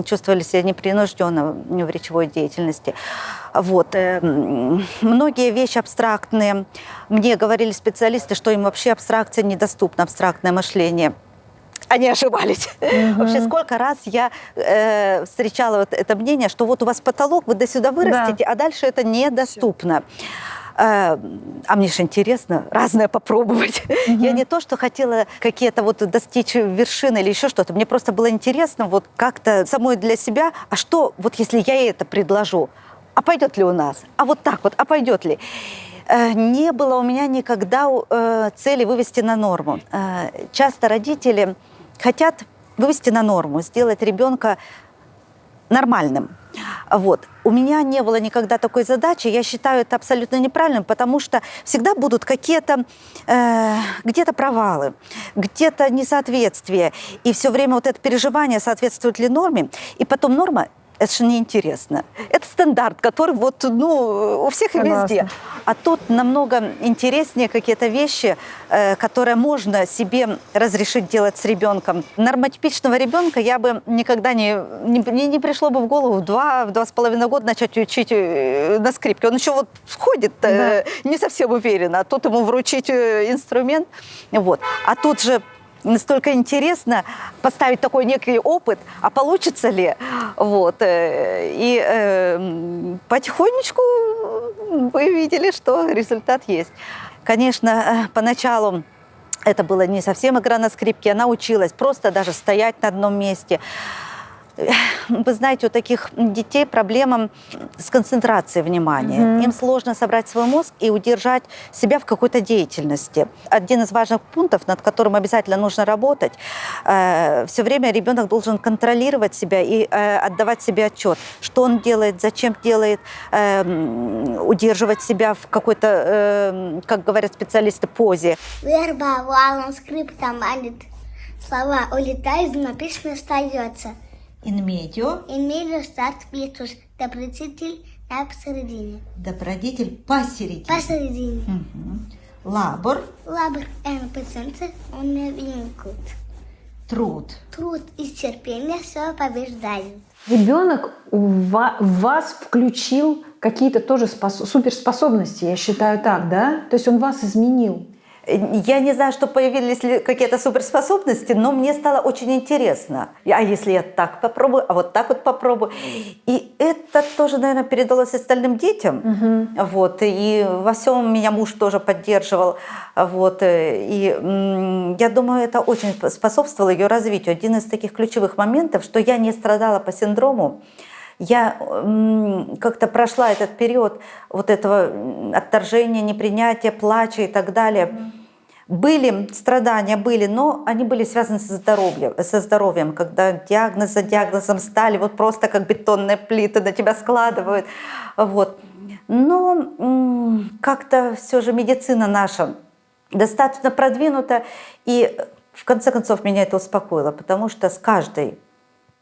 чувствовали себя непринужденно в речевой деятельности. Вот. Многие вещи абстрактные. Мне говорили специалисты, что им вообще абстракция недоступна, абстрактное мышление. Они ошибались. Вообще, сколько раз я встречала вот это мнение, что вот у вас потолок, вы до сюда вырастете, а дальше это недоступно. А мне же интересно разное попробовать. Я не то, что хотела какие-то вот достичь вершины или еще что-то. Мне просто было интересно вот как-то самой для себя, а что вот если я ей это предложу, а пойдет ли у нас? А вот так вот, а пойдет ли? Не было у меня никогда цели вывести на норму. Часто родители хотят вывести на норму, сделать ребенка нормальным. Вот. У меня не было никогда такой задачи. Я считаю это абсолютно неправильным, потому что всегда будут какие-то где-то провалы, где-то несоответствия. И все время вот это переживание, соответствует ли норме. И потом норма — это же неинтересно. Это стандарт, который вот, у всех и везде. А тут намного интереснее какие-то вещи, которые можно себе разрешить делать с ребенком. Нормотипичного ребенка я бы никогда не пришло бы в голову в 2,5 года начать учить на скрипке. Он еще вот ходит, не совсем уверенно, а тут ему вручить инструмент. Вот. А тут же настолько интересно поставить такой некий опыт, а получится ли? Вот. И потихонечку вы видели, что результат есть. Конечно, поначалу это было не совсем игра на скрипке, она училась просто даже стоять на одном месте. Вы знаете, у таких детей проблема с концентрацией внимания. Им сложно собрать свой мозг и удержать себя в какой-то деятельности. Один из важных пунктов, над которым обязательно нужно работать, все время ребенок должен контролировать себя и отдавать себе отчет, что он делает, зачем делает, удерживать себя в какой-то, как говорят специалисты, позе. Верба валом скриптом манит. Слова улетают, но песня остается. In medio, In medio старт плитус, добродетель на посередине. добродетель посередине. Посередине. Labor, Лабр эн пациенты, он не винкут. труд. Труд и терпение все побеждают. Ребенок в вас включил какие-то тоже суперспособности, я считаю так, да? То есть он вас изменил. Я не знаю, что появились ли какие-то суперспособности, но мне стало очень интересно. А если я так попробую, а вот так вот попробую. И это тоже, наверное, передалось остальным детям. Вот. И во всем меня муж тоже поддерживал. Вот. И я думаю, это очень способствовало ее развитию. Один из таких ключевых моментов, что я не страдала по синдрому. Я как-то прошла этот период вот этого отторжения, непринятия, плача и так далее. Были страдания, но они были связаны со здоровьем, когда диагноз за диагнозом стали вот просто как бетонные плиты на тебя складывают. Вот. Но как-то все же медицина наша достаточно продвинута, и в конце концов меня это успокоило, потому что с каждой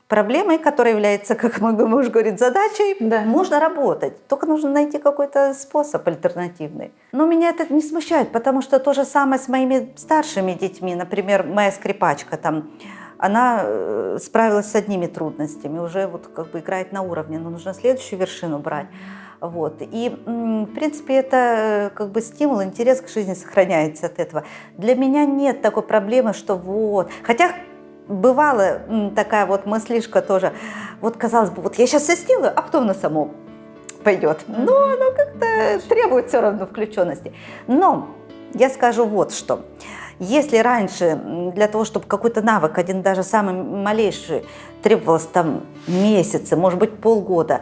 проблемой, которая является, как мой муж говорит, задачей, можно работать. Только нужно найти какой-то способ альтернативный. Но меня это не смущает, потому что то же самое с моими старшими детьми. Например, моя скрипачка, она справилась с одними трудностями, уже вот как бы играет на уровне, но нужно следующую вершину брать. Вот. И, в принципе, это как бы стимул, интерес к жизни сохраняется от этого. Для меня нет такой проблемы, что вот... Хотя бывала такая вот мыслишка тоже, вот казалось бы, вот я сейчас все сделаю, а потом на само пойдет. Но оно как-то требует все равно включенности. Но я скажу вот что. Если раньше для того, чтобы какой-то навык, один даже самый малейший, требовалось там месяцы, может быть полгода,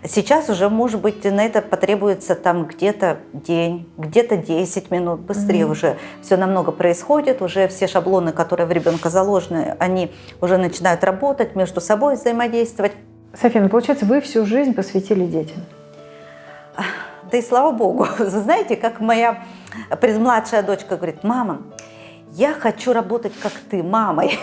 Сейчас уже, может быть, на это потребуется там где-то день, где-то 10 минут, быстрее уже все намного происходит, уже все шаблоны, которые в ребенка заложены, они уже начинают работать, между собой взаимодействовать. София, ну получается, вы всю жизнь посвятили детям. Да и слава богу. Вы знаете, как моя предмладшая дочка говорит: мама, я хочу работать как ты, мамой.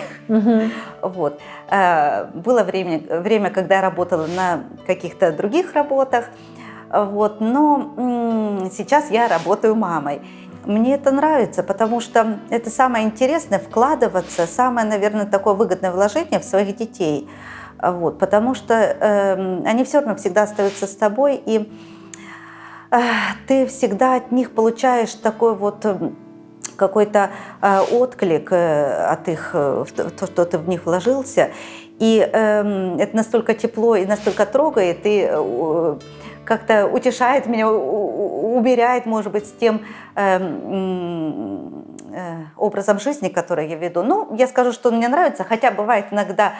Вот. Было время, когда я работала на каких-то других работах, вот, но сейчас я работаю мамой. Мне это нравится, потому что это самое интересное — вкладываться, самое, наверное, такое выгодное вложение в своих детей. Вот, потому что они все равно всегда остаются с тобой, и ты всегда от них получаешь такой вот какой-то отклик от их, то, что ты в них вложился. И это настолько тепло и настолько трогает, и как-то утешает меня, уберяет, может быть, с тем образом жизни, который я веду. Ну, я скажу, что мне нравится, хотя бывает иногда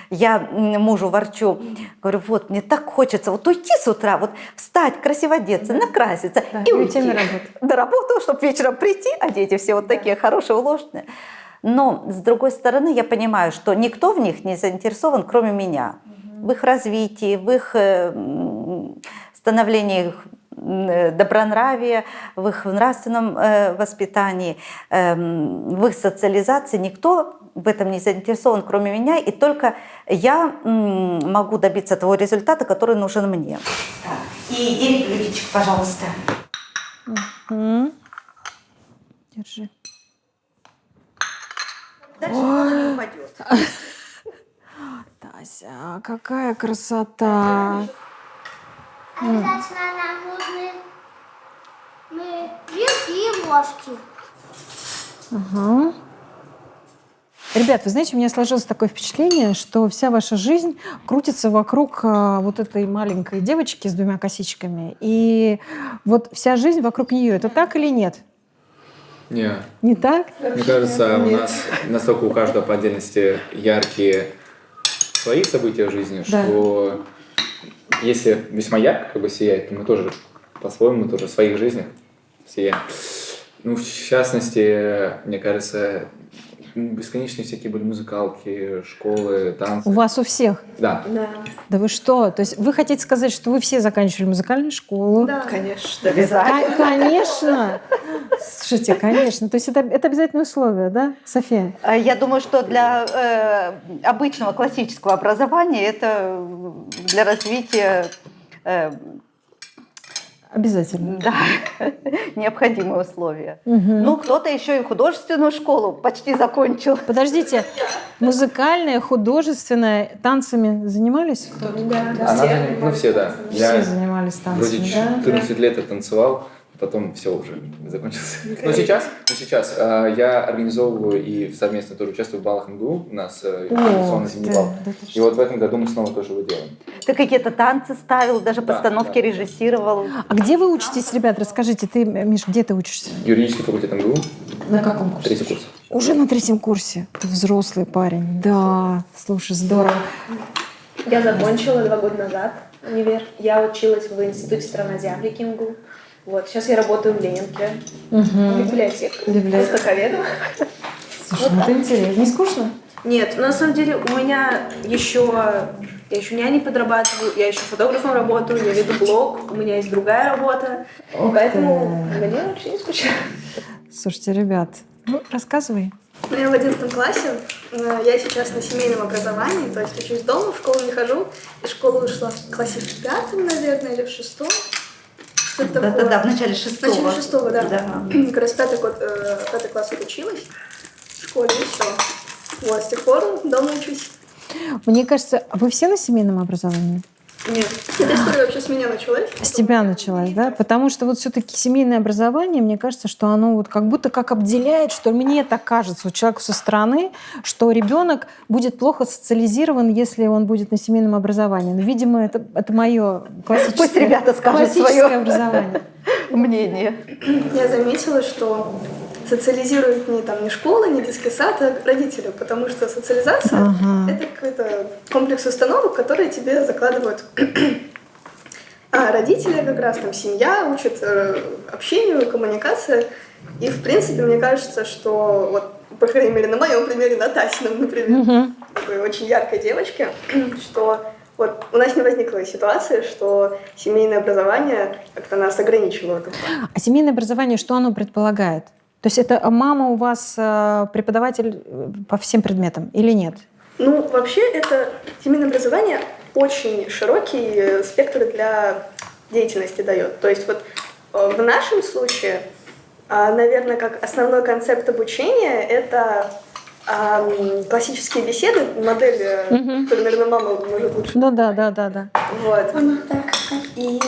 я мужу ворчу, говорю: вот мне так хочется вот уйти с утра, вот встать, красиво одеться, накраситься и уйти на работу. до работы, чтобы вечером прийти, а дети все вот такие хорошие, уложенные. Но, с другой стороны, я понимаю, что никто в них не заинтересован, кроме меня. В их развитии, в их становлении добронравия, в их нравственном воспитании, в их социализации. Никто в этом не заинтересован, кроме меня, и только я могу добиться того результата, который нужен мне. Так. И 9 блюдечек, пожалуйста. Держи. Дальше не упадет. Тася, какая красота! Обязательно нам нужны вилки и ложки. Ага. Ребят, вы знаете, у меня сложилось такое впечатление, что вся ваша жизнь крутится вокруг вот этой маленькой девочки с 2 косичками. И вот вся жизнь вокруг нее. Это так или нет? Нет. Не так? Мне кажется, у нас настолько у каждого по отдельности яркие свои события в жизни, Да. что если весьма ярко как бы сияет, то мы тоже по-своему тоже в своих жизнях сияем. Ну, в частности, мне кажется, бесконечные всякие были музыкалки, школы, танцы. У вас у всех? Да. Да вы что? То есть вы хотите сказать, что вы все заканчивали музыкальную школу? Да. Конечно. Конечно! Слушайте, конечно. То есть это обязательное условие, да, София? Я думаю, что для обычного классического образования это для развития Обязательно. да, необходимые условия. Ну, кто-то еще и художественную школу почти закончил. Подождите, музыкальная, художественная, танцами занимались? Ну, все, да. Все Я занимались вроде танцами, да? 14 лет я танцевал, потом все уже закончился. Но сейчас я организовываю и совместно тоже участвую в баллах МГУ. У нас традиционный зимний бал. И вот в этом году мы снова тоже его делаем. Ты какие-то танцы ставил, даже Да, постановки да. режиссировал. А где вы учитесь, ребят? Расскажите, ты, Миш, где ты учишься? Юридический факультет МГУ, На каком курсе? 3-й курс. Уже на 3-м курсе. Ты взрослый парень. Да, слушай, здорово. Я закончила 2 года назад универ. Я училась в Институте страноязыки МГУ. Вот, сейчас я работаю в Ленинке, библиотекарем, востоковедом. Слушай, ну это интересно. Не скучно? Нет, на самом деле у меня я еще няней подрабатываю, я еще фотографом работаю, я веду блог, у меня есть другая работа, поэтому мне вообще не скучно. Слушайте, ребят, ну рассказывай. Я в 11 классе, я сейчас на семейном образовании, то есть учусь дома, в школу не хожу. Из школы ушла в классе в 5, наверное, или в 6. Что-то такое. Да, в начале 6-го. В начале 6-го, да. Да. Как раз 5 класс училась в школе, и все. Вот, с тех пор дома учусь. Мне кажется, вы все на семейном образовании? Нет, эта история вообще с меня началась. С тебя началась, да? Потому что вот все-таки семейное образование, мне кажется, что оно вот как будто как обделяет, что мне так кажется, вот человеку со стороны, что ребенок будет плохо социализирован, если он будет на семейном образовании. Но, видимо, это мое классическое, Пусть ребята скажут классическое свое образование. мнение. Я заметила, что социализируют не школа, не детский сад, а родители, потому что социализация это какой-то комплекс установок, которые тебе закладывают А родители как раз там семья учат общению, коммуникации. И, в принципе, мне кажется, что вот, по крайней мере, на моем примере, на Тасином, например, такой очень яркой девочке, что вот у нас не возникла ситуации, что семейное образование как-то нас ограничивало в этом плане. А семейное образование, что оно предполагает? То есть это мама у вас преподаватель по всем предметам или нет? Ну, вообще, это семейное образование очень широкий спектр для деятельности дает. То есть вот в нашем случае, наверное, как основной концепт обучения — это классические беседы, модель, которую, наверное, мама может лучше. Ну да. Вот. И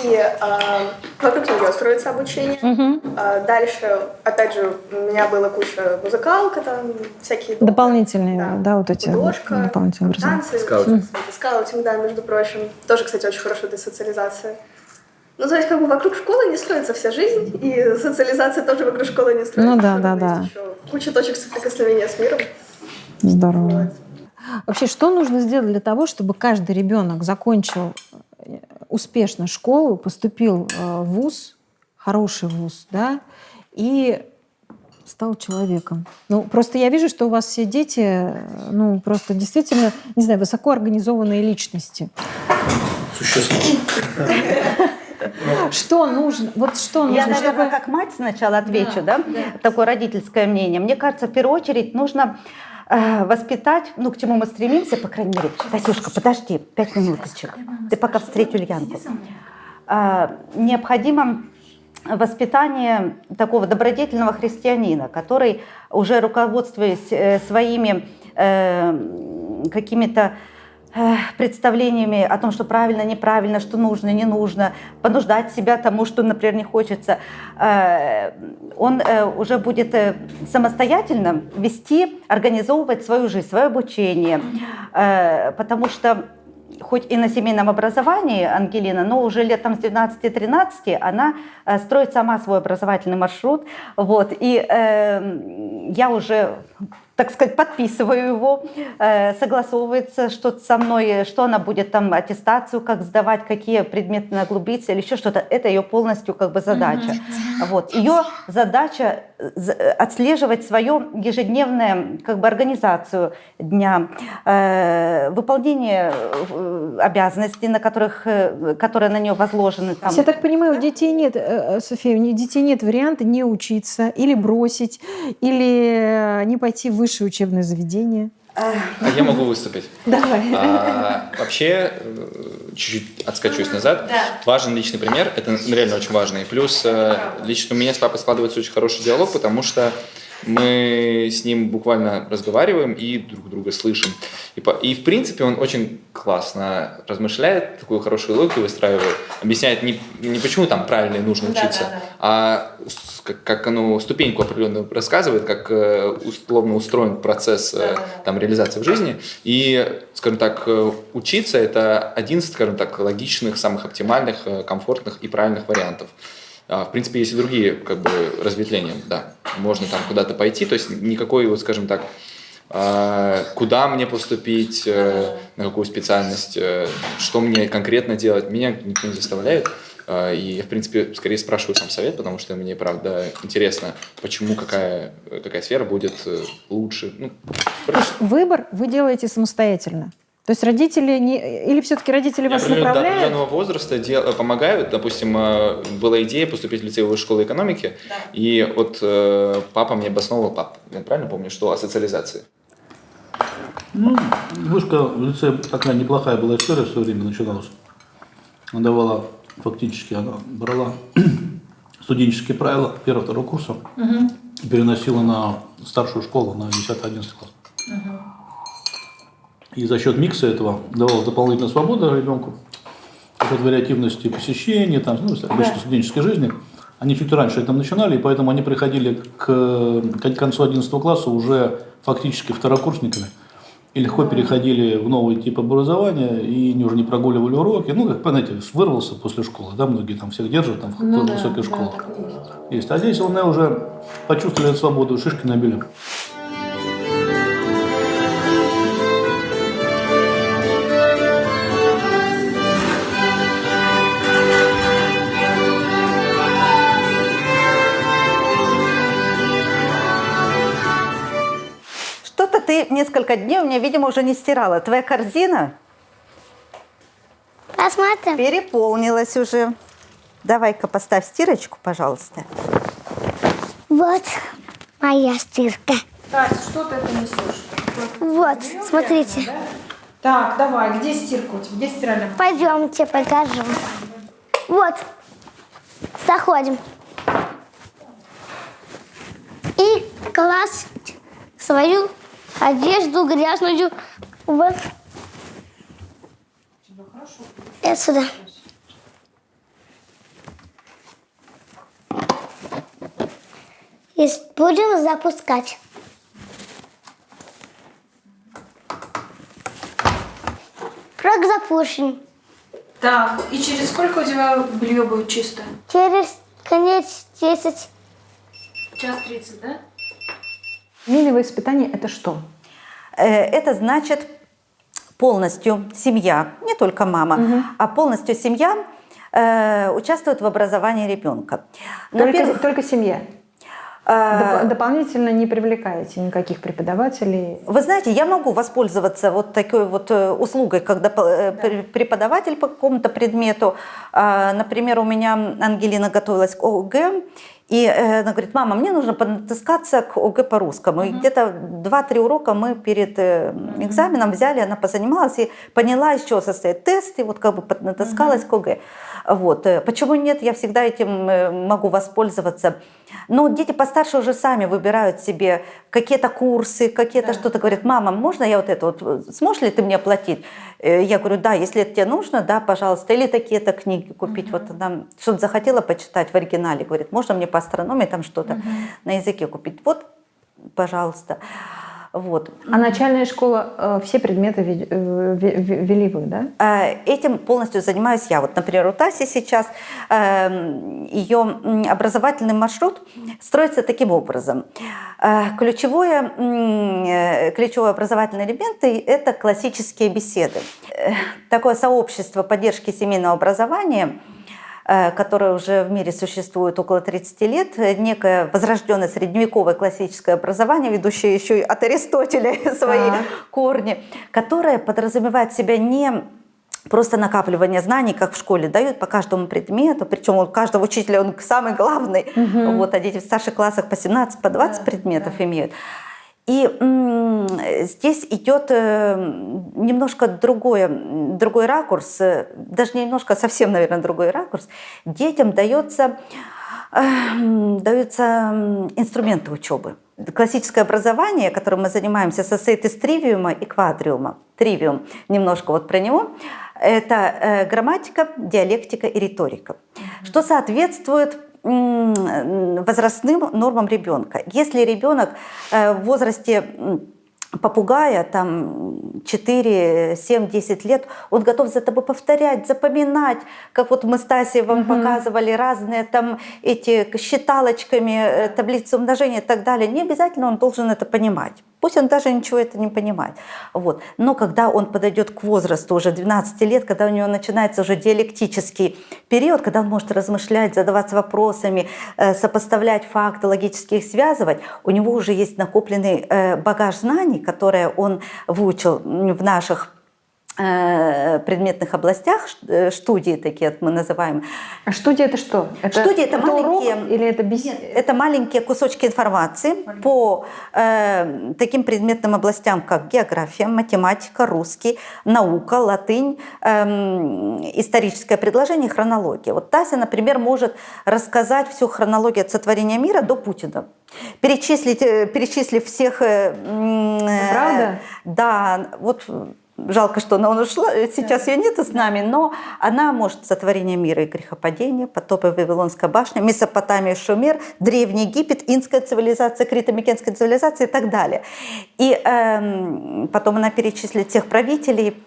вокруг нее строится обучение. Дальше, опять же, у меня была куча музыкалка, там всякие... Дополнительные, да, вот эти художка, дополнительные танцы, скаутинг, да, между прочим. Тоже, кстати, очень хорошо для социализации. Ну, то есть, как бы вокруг школы не строится вся жизнь, и социализация тоже вокруг школы не строится. Ну да. Есть еще куча точек соприкосновения с миром. Здорово. Вот. Вообще, что нужно сделать для того, чтобы каждый ребенок закончил успешно школу, поступил в вуз, хороший вуз, да, и стал человеком? Ну, просто я вижу, что у вас все дети, ну, просто действительно, не знаю, высоко организованные личности. Существенно. Что нужно? Вот что нужно, Я, наверное, чтобы... как мать сначала отвечу, да? Такое родительское мнение. Мне кажется, в первую очередь нужно воспитать, ну, к чему мы стремимся, по крайней мере. Тасюшка, подожди, 5 минуточек. Ты пока встреть Ульянку. Необходимо воспитание такого добродетельного христианина, который, уже руководствуясь своими какими-то представлениями о том, что правильно, неправильно, что нужно, не нужно, понуждать себя тому, что, например, не хочется, он уже будет самостоятельно вести, организовывать свою жизнь, свое обучение, потому что хоть и на семейном образовании Ангелина, но уже лет там с 12-13 она строит сама свой образовательный маршрут, вот, и я уже, так сказать, подписываю его, согласовывается что-то со мной, что она будет там аттестацию, как сдавать, какие предметы углубиться или еще что-то. Это ее полностью как бы задача. Вот. Ее задача отслеживать свою ежедневную как бы организацию дня, выполнение обязанностей, которые на нее возложены. Там. Я так понимаю, у детей нет, София, у детей нет варианта не учиться, или бросить, или не пойти в высшее учебное заведение. Я могу выступить. Давай. Вообще, чуть-чуть отскочусь назад. Важен личный пример, это реально очень важно. И плюс лично у меня с папой складывается очень хороший диалог, потому что мы с ним буквально разговариваем и друг друга слышим. И в принципе он очень классно размышляет, такую хорошую логику выстраивает, объясняет не почему там правильно и нужно учиться, а как оно ступеньку определенную рассказывает, как условно устроен процесс там, реализации в жизни. И, скажем так, учиться — это один из, скажем так, логичных, самых оптимальных, комфортных и правильных вариантов. В принципе, есть и другие как бы разветвления, да. Можно там куда-то пойти, то есть никакой, вот, скажем так, куда мне поступить, на какую специальность, что мне конкретно делать, меня никто не заставляет. И я, в принципе, скорее спрашиваю сам совет, потому что мне, правда, интересно, почему какая сфера будет лучше. Ну, Выбор вы делаете самостоятельно. То есть родители не... Или все-таки родители вас направляют? До определенного возраста помогают. Допустим, была идея поступить в лицей высшей школы экономики, и вот папа мне обосновывал, я правильно помню, что о социализации? Ну, вышка в лице такая неплохая была история в свое время начиналась. Она давала, фактически, она брала студенческие правила 1-2 курса и переносила на старшую школу, на 10-11 класс. И за счет микса этого давалась дополнительная свобода ребенку, за счет вариативности посещений, там, ну, обычной студенческой жизни. Они чуть раньше этим начинали, и поэтому они приходили к концу 11 класса уже фактически второкурсниками. И легко переходили в новый тип образования, и уже не прогуливали уроки. Ну, как, знаете, вырвался после школы, да, многие там всех держат там, в высоких школах. Есть. А здесь они уже почувствовали эту свободу, шишки набили. ты несколько дней у меня, видимо, уже не стирала. Твоя корзина Посмотрим. переполнилась уже. Давай-ка поставь стирочку, пожалуйста. Вот моя стирка. Тася, что ты это несешь? Вот, смотрите. Так, давай, где стирка у тебя? Где стиральная машина? Пойдемте, покажу. Вот, заходим. И класть свою одежду грязную вот сюда. И будем запускать. Крок запущен. Так, и через сколько у тебя белье будет чистое? Через конец 10. Час 30, да? Милевое испытание – это что? Это значит полностью семья, не только мама, а полностью семья участвует в образовании ребенка. Только семья? Дополнительно не привлекаете никаких преподавателей? Вы знаете, я могу воспользоваться вот такой вот услугой, когда преподаватель по какому-то предмету, например, у меня Ангелина готовилась к ОГЭ, и она говорит: мама, мне нужно поднатаскаться к ОГЭ по-русскому. И где-то 2-3 урока мы перед экзаменом взяли, она позанималась и поняла, из чего состоит тест, и вот как бы поднатаскалась к ОГЭ. Вот. Почему нет? Я всегда этим могу воспользоваться. Но дети постарше уже сами выбирают себе какие-то курсы, какие-то что-то. Говорят: мама, можно я вот это вот, сможешь ли ты мне оплатить? Я говорю: да, если это тебе нужно, да, пожалуйста. Или такие-то книги купить. Вот она что-то захотела почитать в оригинале. Говорит: можно мне по астрономии там что-то на языке купить? Вот, пожалуйста. Вот. А начальная школа, все предметы вели вы, да? Этим полностью занимаюсь я. Вот, например, у Таси сейчас ее образовательный маршрут строится таким образом. Ключевой образовательный элемент – это классические беседы. Такое сообщество поддержки семейного образования, которое уже в мире существует около 30 лет, некое возрожденное средневековое классическое образование, ведущее еще и от Аристотеля свои корни, которое подразумевает в себя не просто накапливание знаний, как в школе дают по каждому предмету, причем у каждого учителя он самый главный, вот, а дети в старших классах по 17, по 20 предметов имеют. И здесь идет немножко другой ракурс, даже не немножко, а совсем, наверное, другой ракурс. Детям даются инструменты учебы. Классическое образование, которым мы занимаемся, состоит из тривиума и квадриума. Тривиум, немножко вот про него, это грамматика, диалектика и риторика, что соответствует возрастным нормам ребенка. Если ребенок в возрасте попугая, там 4, 7, 10 лет, он готов за тобой повторять, запоминать, как вот мы с Тасей вам показывали разные там эти считалочками, таблицы умножения и так далее. Не обязательно он должен это понимать. Пусть он даже ничего это не понимает. Вот. Но когда он подойдет к возрасту уже 12 лет, когда у него начинается уже диалектический период, когда он может размышлять, задаваться вопросами, сопоставлять факты, логически их связывать, у него уже есть накопленный багаж знаний, которые он выучил в наших предметных областях, студии такие мы называем. А студия это что? Студия это маленькие, урок, или это беседа? Это маленькие кусочки информации по таким предметным областям, как география, математика, русский, наука, латынь, историческое предложение, хронология. Вот Тася, например, может рассказать всю хронологию от сотворения мира до Путина. Перечислив всех... Правда? Да, вот... Жалко, что она ушла, сейчас ее нет с нами, но она может сотворение мира и грехопадение, потопы Вавилонская башня, Месопотамия, Шумер, Древний Египет, Инская цивилизация, Крито-Микенская цивилизация и так далее. И потом она перечислит всех правителей.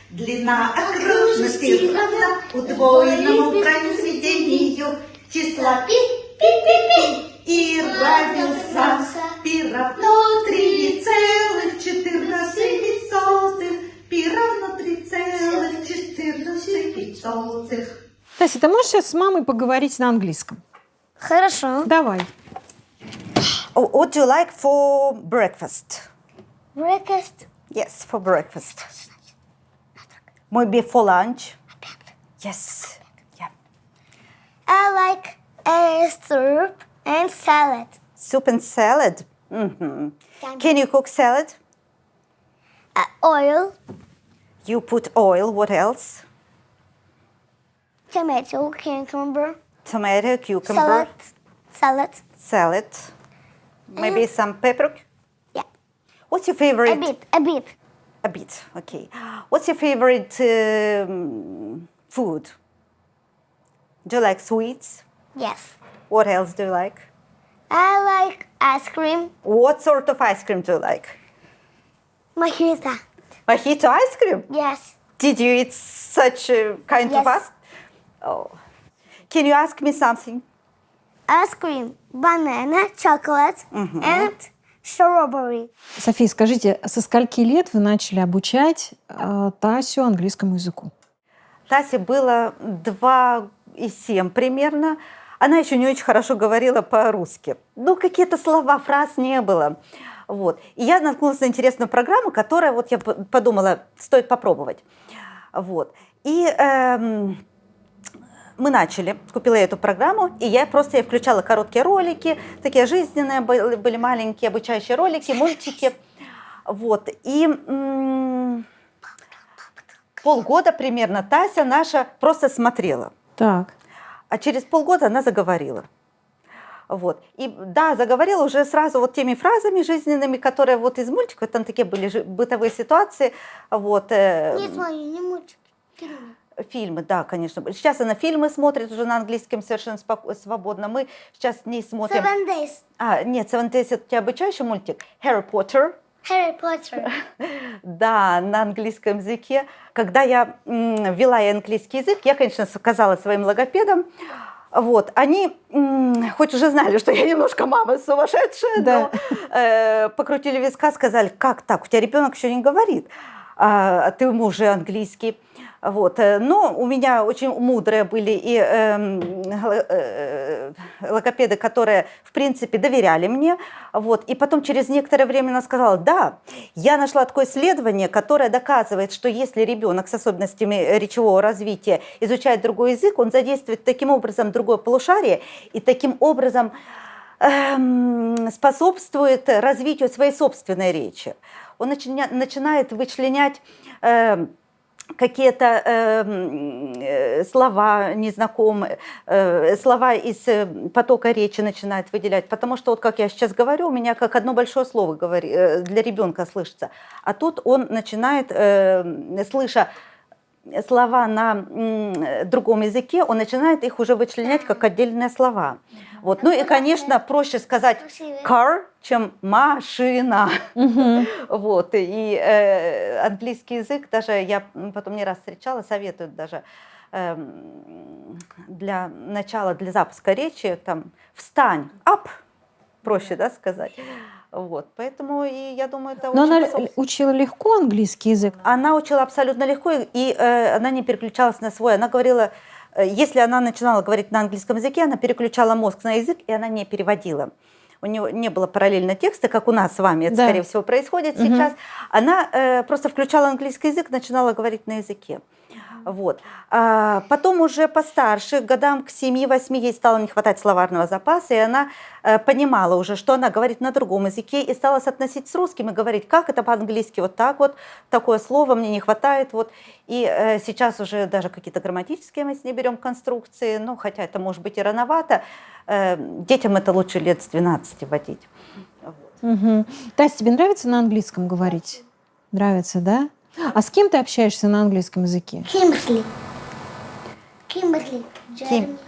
Длина окружности равна удвоенному произведению числа пи. И радиуса пи равно 3,14. Пи равно 3,14. Тася, ты можешь сейчас с мамой поговорить на английском? Хорошо. Давай. What do you like for breakfast? Breakfast. Yes, for breakfast. Maybe for lunch. Yes. Yeah. I like soup and salad. Soup and salad. Can you cook salad? Oil, You put oil. What else? tomato, cucumber, Tomato, cucumber, salad. Maybe some pepper. Yeah. What's your favorite? A bit. A bit. Okay. What's your favorite food? Do you like sweets? Yes. What else do you like? I like ice cream. What sort of ice cream do you like? Mojito. Mojito ice cream? Yes. Did you eat such a kind of Yes. ice? Oh. Can you ask me something? Ice cream, banana, chocolate, and strawberry. София, скажите, со скольки лет вы начали обучать Тасю английскому языку? Тасе было 2,7 примерно. Она еще не очень хорошо говорила по-русски. Ну, какие-то слова, фраз не было. Вот. И я наткнулась на интересную программу, которая, вот я подумала, стоит попробовать. Вот. И мы начали, купила я эту программу, и я просто включала короткие ролики, такие жизненные, были маленькие обучающие ролики, мультики. Вот. И полгода примерно Тася наша просто смотрела. Так. А через полгода она заговорила. Вот. И да, заговорила уже сразу вот теми фразами жизненными, которые вот из мультиков, там такие были бытовые ситуации. Вот, Не смотри, не мультики. фильмы, да, конечно. Сейчас она фильмы смотрит уже на английском совершенно свободно. Мы сейчас не смотрим... Seven Days. Нет, Seven Days это у тебя обучающий мультик. Harry Potter. Harry Potter. Да, на английском языке. Когда я вела английский язык, я, конечно, сказала своим логопедам, вот, они хоть уже знали, что я немножко мама сумасшедшая, Да. но покрутили виска, сказали, как так, у тебя ребенок еще не говорит, а ты ему уже английский. Вот. Но у меня очень мудрые были и логопеды, которые, в принципе, доверяли мне. Вот. И потом через некоторое время она сказала, да, я нашла такое исследование, которое доказывает, что если ребенок с особенностями речевого развития изучает другой язык, он задействует таким образом другое полушарие и таким образом способствует развитию своей собственной речи. Он начинает вычленять какие-то слова незнакомые, слова из потока речи начинает выделять. Потому что, вот как я сейчас говорю, у меня как одно большое слово для ребенка слышится. А тут он начинает, слыша слова на другом языке, он начинает их уже вычленять как отдельные слова. Вот. Ну и, конечно, проще сказать car, чем машина. Вот. И английский язык, даже я потом не раз встречала, советуют даже для начала, для запуска речи, там, встань, up, проще, да, сказать. Вот, поэтому и я думаю, это Но очень она способствует. учила легко английский язык? Она учила абсолютно легко, и она не переключалась на свой. Она говорила, если она начинала говорить на английском языке, она переключала мозг на язык, и она не переводила. У нее не было параллельно текста, как у нас с вами, это, Да. скорее всего, происходит сейчас. Она просто включала английский язык, начинала говорить на языке. Вот. А потом уже постарше, годам к 7-8 ей стало не хватать словарного запаса, и она понимала уже, что она говорит на другом языке, и стала соотносить с русским и говорить, как это по-английски, вот, такое слово мне не хватает. Вот. И сейчас уже даже какие-то грамматические мы с ней берем конструкции, ну, хотя это может быть и рановато, детям это лучше лет с 12 вводить. Угу. Тась, тебе нравится на английском говорить? Нравится, да? А с кем ты общаешься на английском языке? Kimberly. Jeremy.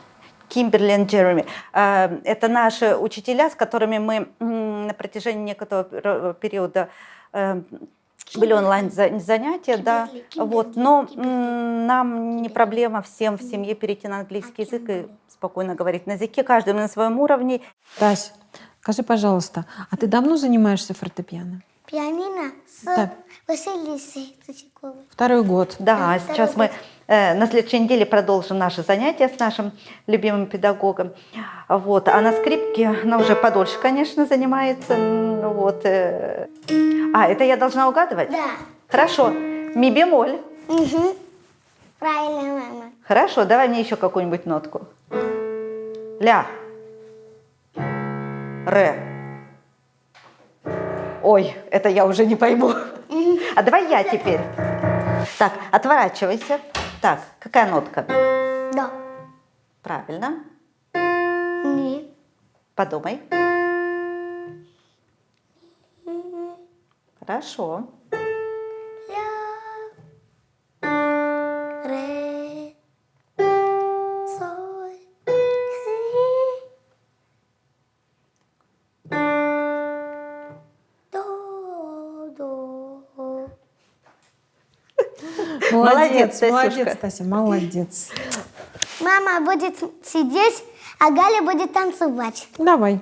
Кимберли и Джереми. Это наши учителя, с которыми мы на протяжении некоторого периода были онлайн-занятия, да. Вот. Но нам не проблема всем в семье перейти на английский язык и спокойно говорить на языке, каждый на своем уровне. Тась, скажи, пожалуйста, а ты давно занимаешься фортепиано? Пианино с Да. Василисой Третьяковой. 2-й год. Да, сейчас мы На следующей неделе продолжим наши занятия с нашим любимым педагогом. Вот. А на скрипке она уже подольше, конечно, занимается. Вот. Это я должна угадывать? Да. Хорошо. Ми бемоль. Угу. Правильно, мама. Хорошо, давай мне еще какую-нибудь нотку. Ля. Ре. Ой, это я уже не пойму. А давай я теперь. Так, отворачивайся. Так, какая нотка? Да. Правильно. Ми. Подумай. Хорошо. Ре. Соль. До. Молодец, Тасюшка. молодец, Тася, молодец. Мама будет сидеть, а Галя будет танцевать. Давай.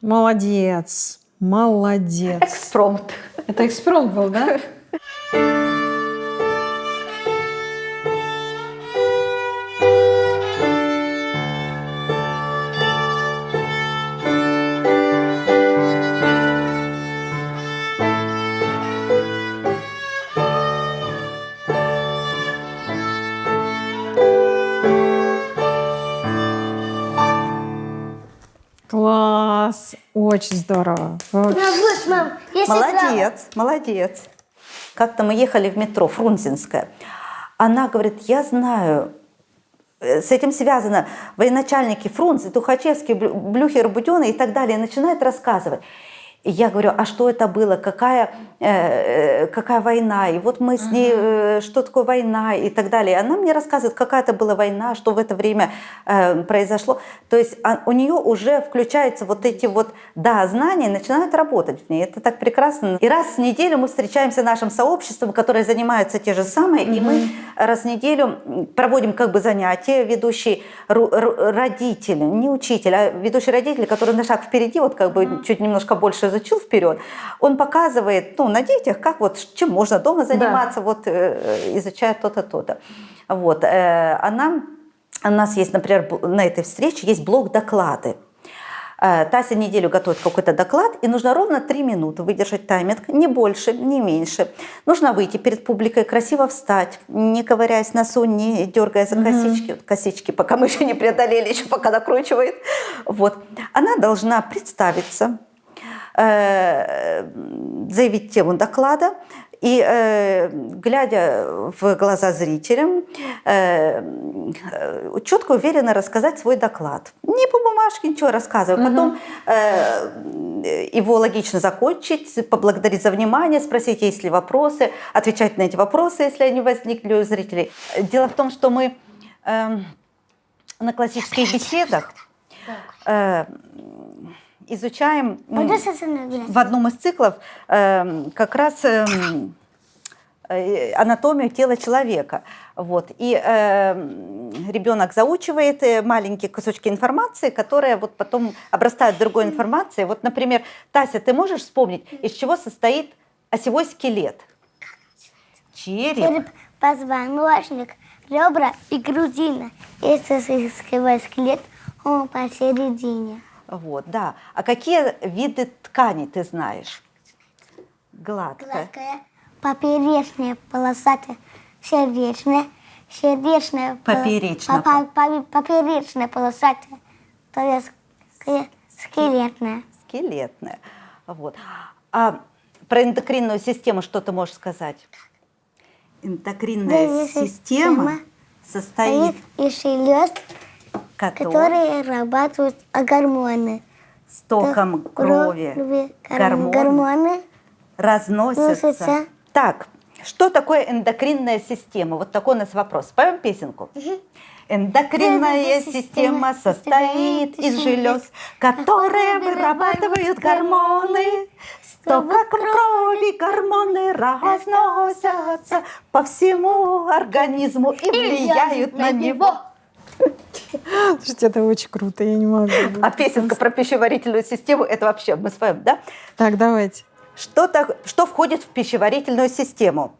Молодец, молодец. Экспромт. Это экспромт был, да? Класс, очень здорово. Вот, мам, если Молодец, молодец. Как-то мы ехали в метро, Фрунзенское. Она говорит, я знаю, с этим связано военачальники Фрунзе, Тухачевский, Блюхер, Буденный и так далее. И начинает рассказывать. И я говорю, а что это было, какая война, и вот мы с ней, что такое война и так далее. Она мне рассказывает, какая это была война, что в это время произошло. То есть у нее уже включаются вот эти вот, знания начинают работать в ней. Это так прекрасно. И раз в неделю мы встречаемся с нашим сообществом, которое занимается те же самые, и мы раз в неделю проводим как бы занятия, ведущий родитель, не учитель, а ведущий родитель, который на шаг впереди, вот как бы чуть немножко больше изучил вперед, он показывает, на детях, как вот, чем можно дома заниматься, вот, изучая то-то, то-то. Вот. У нас есть, например, на этой встрече есть блок доклады. Тася неделю готовит какой-то доклад, и нужно ровно 3 минуты выдержать тайминг, не больше, не меньше. Нужно выйти перед публикой, красиво встать, не ковыряясь в носу, не дергая за косички. Вот косички, пока мы еще не преодолели, еще пока накручивает. Вот. Она должна представиться, заявить тему доклада и, глядя в глаза зрителям, четко, уверенно рассказать свой доклад. Не по бумажке ничего рассказывать, потом его логично закончить, поблагодарить за внимание, спросить, есть ли вопросы, отвечать на эти вопросы, если они возникли у зрителей. Дело в том, что мы на классических беседах изучаем в одном из циклов как раз анатомию тела человека. Вот. И ребенок заучивает маленькие кусочки информации, которые вот потом обрастают другой информацией. Вот, например, Тася, ты можешь вспомнить, из чего состоит осевой скелет? Череп, позвоночник, ребра и грудина. Если осевой скелет, он посередине. Вот, да. А какие виды тканей ты знаешь? Гладкая. Поперечная, полосатая, сердечная, поперечная, полосатая, то есть скелетная. Скелетная. Вот. А про эндокринную систему что ты можешь сказать? Эндокринная система состоит из желез, которые вырабатывают гормоны. С током крови гормоны разносятся. Так, Что такое эндокринная система? Вот такой у нас вопрос. Споем песенку? Эндокринная система состоит из желез, которые вырабатывают гормоны. То, как в крови гормоны разносятся по всему организму и влияют на него. Слушайте, это очень круто, я не могу. А песенка про пищеварительную систему, это вообще мы споем, да? Так, давайте. Что входит в пищеварительную систему?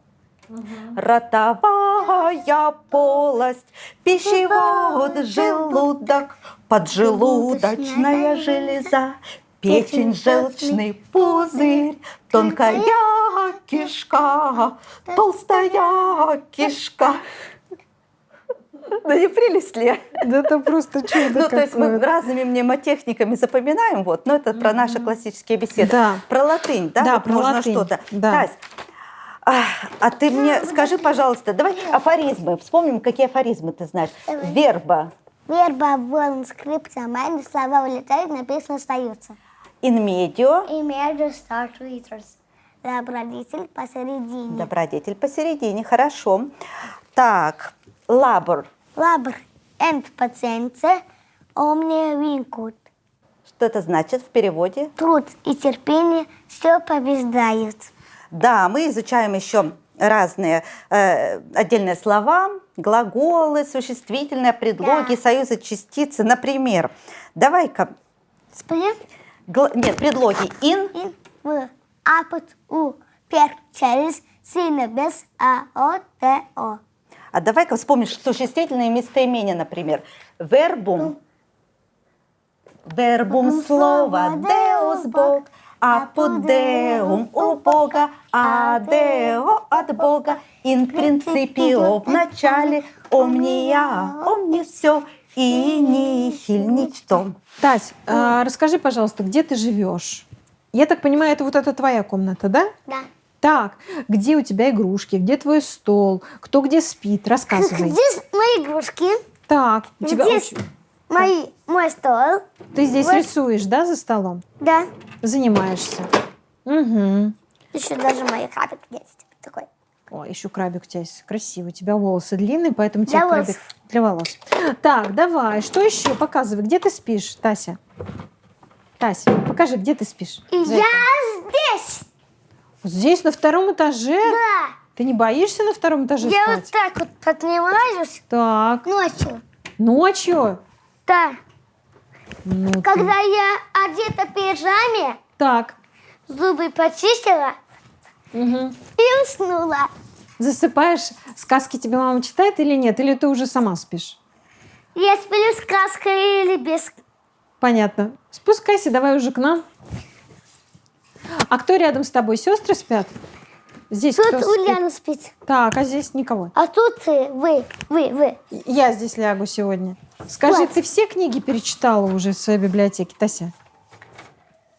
Ротовая полость, пищевод, желудок, поджелудочная железа, печень, желчный пузырь, тонкая кишка, толстая кишка. Да не прелесть ли? Да это просто чудо. Ну, то есть мы какое-то. разными мнемотехниками запоминаем, вот, но это про наши классические беседы. Да. Про латынь, да? Да, Вот про можно латынь. что-то. Да. Тась, а ты мне скажи, пожалуйста, давай афоризмы. Вспомним, какие афоризмы ты знаешь. Давай. Верба. Верба, волн, скрипта, майны, слова улетают, написано остаются. In medio. И между start letters. Добродетель посередине. Добродетель посередине. Хорошо. Так, labor. Labor and pacienza omnia vincut. Что это значит в переводе? Труд и терпение все побеждают. Да, мы изучаем еще разные отдельные слова, глаголы, существительные, предлоги, Да. союзы, частицы. Например, давай-ка, Споем? нет, предлоги in, In, в, апот, у, пер, через, сильно, без, о, т, о. а давай-ка вспомнишь существительные местоимения, например. Вербум, вербум слово, деус Бог, апод деум у Бога, а део от Бога, ин принципио в начале, омния, омни все, и нихиль ничто. Тась, расскажи, пожалуйста, где ты живешь? Я так понимаю, это вот эта твоя комната, да? Да. Так, где у тебя игрушки, где твой стол, кто где спит? Рассказывай. Здесь мои игрушки, Так, у тебя здесь мой стол. ты здесь вот. рисуешь, да, за столом? Да. Занимаешься. Угу. Еще даже мой крабик есть такой. Ой, еще крабик у тебя есть красивый. У тебя волосы длинные, поэтому Для тебе крабик волос. для волос. Так, давай, что еще? Показывай, где ты спишь, Тася? Тася, покажи, где ты спишь. И За я это. здесь. Здесь, на втором этаже? Да. Ты не боишься на втором этаже Я спать? вот так вот поднимаюсь Так, ночью. ночью? Да. Ну, ты- Когда я одета в пижаме, Так, зубы почистила мгм. и уснула. Засыпаешь, сказки тебе мама читает или нет? Или ты уже сама спишь? Я сплю сказкой или без. Понятно. Спускайся, давай уже к нам. А кто рядом с тобой? Сестры спят? Здесь Тут кто спит? Ульяна спит. Так, а здесь никого. А тут вы. Я здесь лягу сегодня. Скажи, Вот. ты все книги перечитала уже в своей библиотеке, Тася?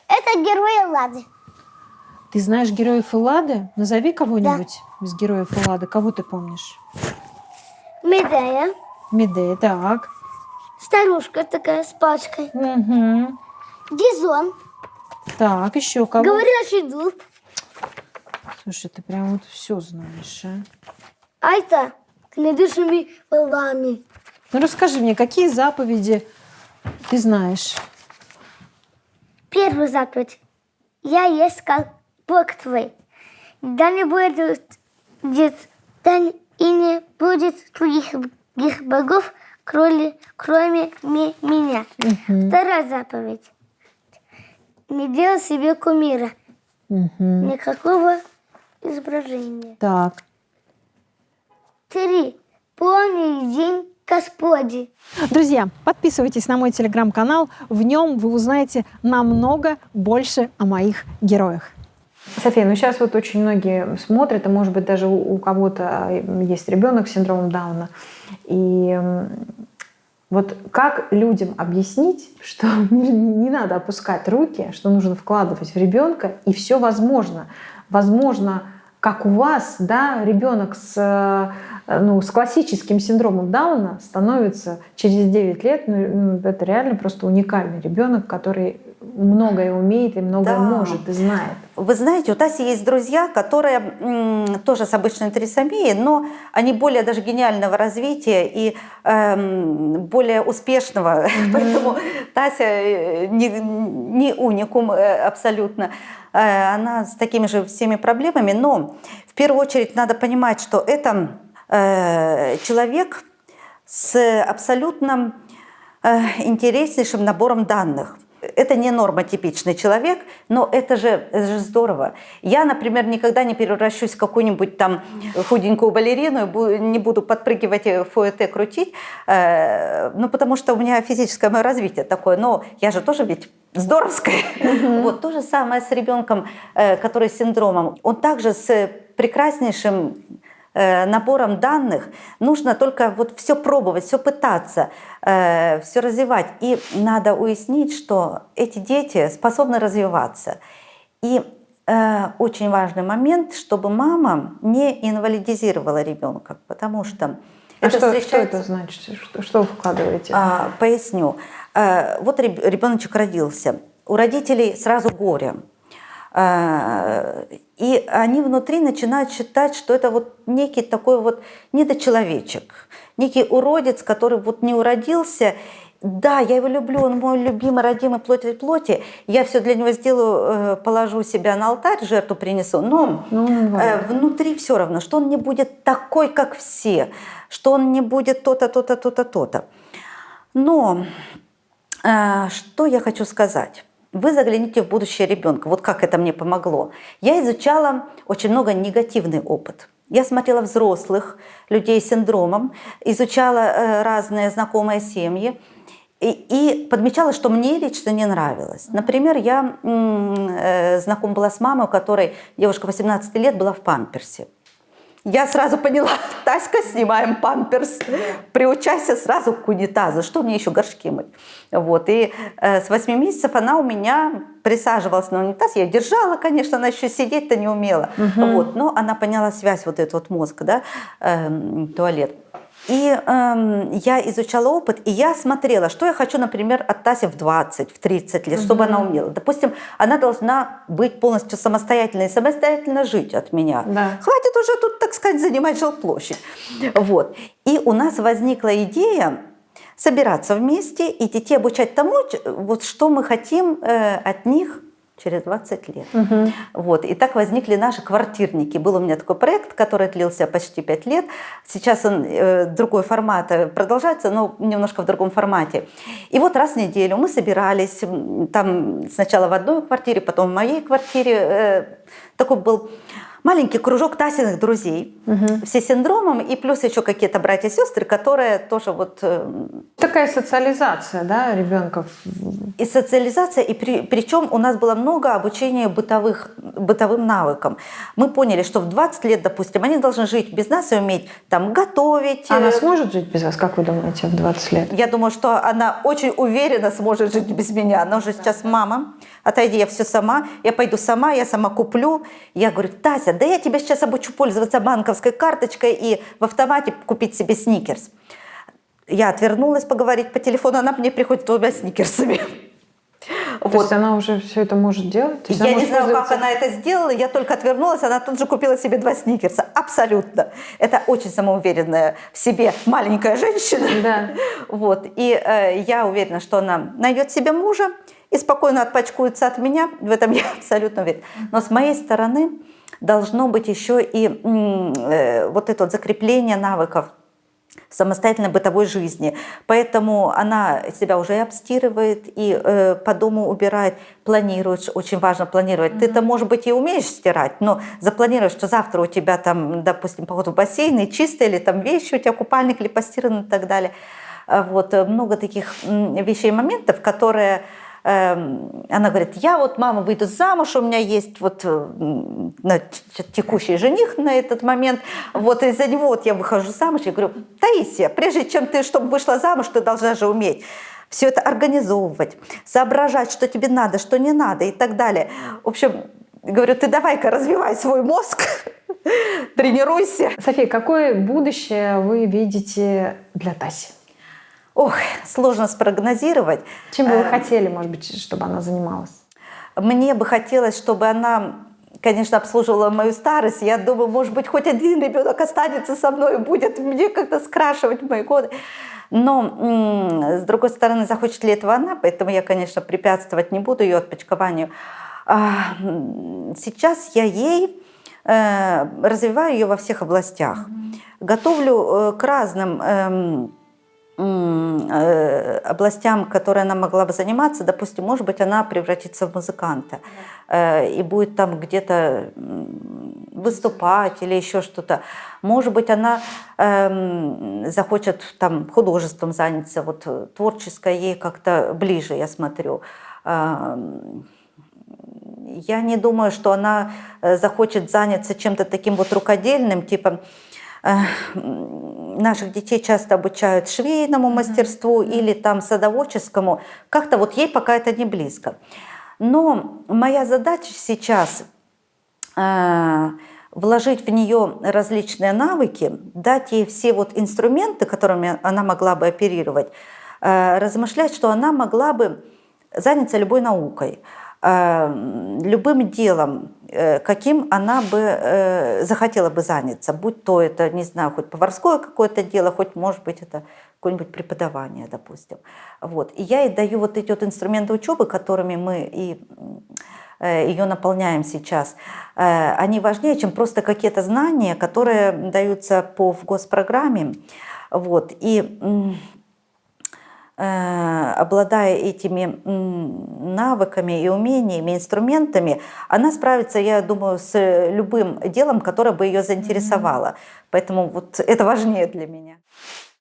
Это герои Лады. Ты знаешь героев Эллады? Назови кого-нибудь из героев Эллады. Кого ты помнишь? Медея. Медея, так. Старушка такая с пачкой. Угу. Гизон. Так, еще кого? Говорящий дуб. Слушай, ты прям вот все знаешь, а? Айта с недышными полами. Ну расскажи мне, какие заповеди ты знаешь? Первая заповедь. Я есть как Бог твой. Да не будет, да и не будет других богов, кроме меня. Вторая заповедь. Не делай себе кумира. Никакого изображения. Так. 3. Помни день Господи. Друзья, подписывайтесь на мой телеграм-канал. В нем вы узнаете намного больше о моих героях. София, ну сейчас вот очень многие смотрят, и может быть даже у кого-то есть ребенок с синдромом Дауна. И вот как людям объяснить, что не надо опускать руки, что нужно вкладывать в ребенка, и все возможно. Возможно, как у вас, да, ребенок с классическим синдромом Дауна становится через 9 лет, это реально просто уникальный ребенок, который многое умеет и многое Да. может и знает. Вы знаете, у Таси есть друзья, которые тоже с обычной трисомией, но они более даже гениального развития и более успешного. Поэтому Тася не уникум абсолютно. Она с такими же всеми проблемами. Но в первую очередь надо понимать, что это человек с абсолютно интереснейшим набором данных. Это не нормотипичный человек, но это же здорово. Я, например, никогда не превращусь в какую-нибудь там худенькую балерину и не буду подпрыгивать и фуэте крутить, ну, потому что у меня физическое мое развитие такое, но я же тоже ведь здоровская. Вот то же самое с ребенком, который с синдромом. Он также с прекраснейшим набором данных, нужно только вот все пробовать, все пытаться, все развивать. И надо уяснить, что эти дети способны развиваться. И очень важный момент, чтобы мама не инвалидизировала ребенка, потому что Что это значит? Что вы вкладываете? Поясню. Вот ребеночек родился, у родителей сразу горе. И они внутри начинают считать, что это вот некий такой вот недочеловечек, некий уродец, который вот не уродился. Да, я его люблю, он мой любимый, родимый, плоть от плоти. Я все для него сделаю, положу себя на алтарь, жертву принесу. Но внутри все равно, что он не будет такой, как все, что он не будет то-то, то-то, то-то, то-то. Но что я хочу сказать? Вы загляните в будущее ребенка. Вот как это мне помогло. Я изучала очень много негативный опыт. Я смотрела взрослых людей с синдромом, изучала разные знакомые семьи и подмечала, что мне лично не нравилось. Например, я знакома была с мамой, у которой девушка 18 лет была в памперсе. Я сразу поняла, Таська, снимаем памперс, приучайся сразу к унитазу, что мне еще горшки мыть. Вот. И с 8 месяцев она у меня присаживалась на унитаз, я ее держала, конечно, она еще сидеть-то не умела. Вот. Но она поняла связь, вот этот вот мозг, да, туалет. И я изучала опыт, и я смотрела, что я хочу, например, от Таси в 20, в 30 лет, чтобы она умела. Допустим, она должна быть полностью самостоятельной, самостоятельно жить от меня. Да. Хватит уже тут, так сказать, занимать жилплощадь. Вот. И у нас возникла идея собираться вместе и детей обучать тому, вот, что мы хотим от них через 20 лет. Вот. И так возникли наши квартирники. Был у меня такой проект, который длился почти 5 лет. Сейчас он другой формат продолжается, но немножко в другом формате. И вот раз в неделю мы собирались, там сначала в одной квартире, потом в моей квартире. Такой был маленький кружок Тасиных друзей, все с синдромом, и плюс еще какие-то братья и сестры, которые тоже вот... Такая социализация, да, ребенка? И социализация, и причем у нас было много обучения бытовым навыкам. Мы поняли, что в 20 лет, допустим, они должны жить без нас и уметь там готовить. Она сможет жить без вас, как вы думаете, в 20 лет? Я думаю, что она очень уверенно сможет жить без меня. Она уже сейчас мама. Отойди, я все сама, я пойду сама, я сама куплю. Я говорю, Тася, да я тебя сейчас обучу пользоваться банковской карточкой и в автомате купить себе сникерс. Я отвернулась поговорить по телефону, она мне приходит с 2 сникерсами. То есть она уже все это может делать? Я не знаю, как она это сделала, я только отвернулась, она тут же купила себе 2 сникерса. Абсолютно. Это очень самоуверенная в себе маленькая женщина. Да. Вот. И я уверена, что она найдет себе мужа и спокойно отпачкуется от меня. В этом я абсолютно уверена. Но с моей стороны должно быть еще и вот это вот закрепление навыков самостоятельной бытовой жизни. Поэтому она себя уже и обстирывает, и по дому убирает, планирует, очень важно планировать. Ты-то, может быть, и умеешь стирать, но запланируй, что завтра у тебя там, допустим, поход в бассейн, и чистые, или там вещи, у тебя купальник, или постиран и так далее. Вот, много таких вещей и моментов, которые... Она говорит, я вот, мама, выйду замуж, у меня есть вот текущий жених на этот момент, вот из-за него вот я выхожу замуж. Я говорю, Таисия, прежде чем ты, чтобы вышла замуж, ты должна же уметь все это организовывать, соображать, что тебе надо, что не надо и так далее. В общем, говорю, ты давай-ка развивай свой мозг, тренируйся. София, какое будущее вы видите для Таси? Ох, сложно спрогнозировать. Чем бы вы хотели, может быть, чтобы она занималась? Мне бы хотелось, чтобы она, конечно, обслуживала мою старость. Я думаю, может быть, хоть один ребенок останется со мной и будет мне как-то скрашивать мои годы. Но, с другой стороны, захочет ли этого она, поэтому я, конечно, препятствовать не буду ее отпочкованию. Сейчас я ей развиваю ее во всех областях. Готовлю к разным областям, которые она могла бы заниматься. Допустим, может быть, она превратится в музыканта и будет там где-то выступать или еще что-то. Может быть, она захочет там художеством заняться. Вот творческое ей как-то ближе, я смотрю. Я не думаю, что она захочет заняться чем-то таким вот рукодельным, типа наших детей часто обучают швейному мастерству или там садоводческому. Как-то вот ей пока это не близко. Но моя задача сейчас вложить в нее различные навыки, дать ей все вот инструменты, которыми она могла бы оперировать, размышлять, что она могла бы заняться любой наукой, любым делом, каким она бы захотела бы заняться, будь то это, не знаю, хоть поварское какое-то дело, хоть, может быть, это какое-нибудь преподавание, допустим. Вот. И я ей даю вот эти вот инструменты учебы, которыми мы и ее наполняем сейчас. Они важнее, чем просто какие-то знания, которые даются в госпрограмме. Вот. И обладая этими навыками и умениями, инструментами, она справится, я думаю, с любым делом, которое бы ее заинтересовало. Поэтому вот это важнее для меня.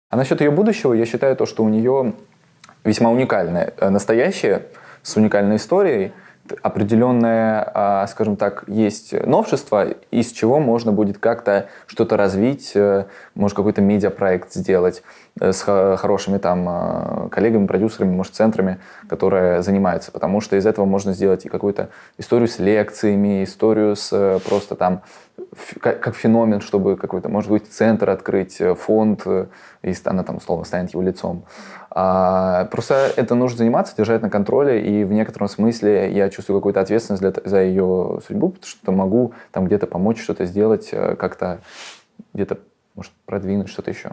А насчет ее будущего, я считаю, то, что у нее весьма уникальное настоящее, с уникальной историей, определенное, скажем так, есть новшество, из чего можно будет как-то что-то развить, может, какой-то медиапроект сделать с хорошими там коллегами, продюсерами, может, центрами, которые занимаются. Потому что из этого можно сделать и какую-то историю с лекциями, историю с просто там, как феномен, чтобы какой-то, может быть, центр открыть, фонд, и она там, условно, станет его лицом. Просто это нужно заниматься, держать на контроле, и в некотором смысле я чувствую какую-то ответственность за ее судьбу, потому что могу там где-то помочь, что-то сделать, как-то где-то, может, продвинуть что-то еще.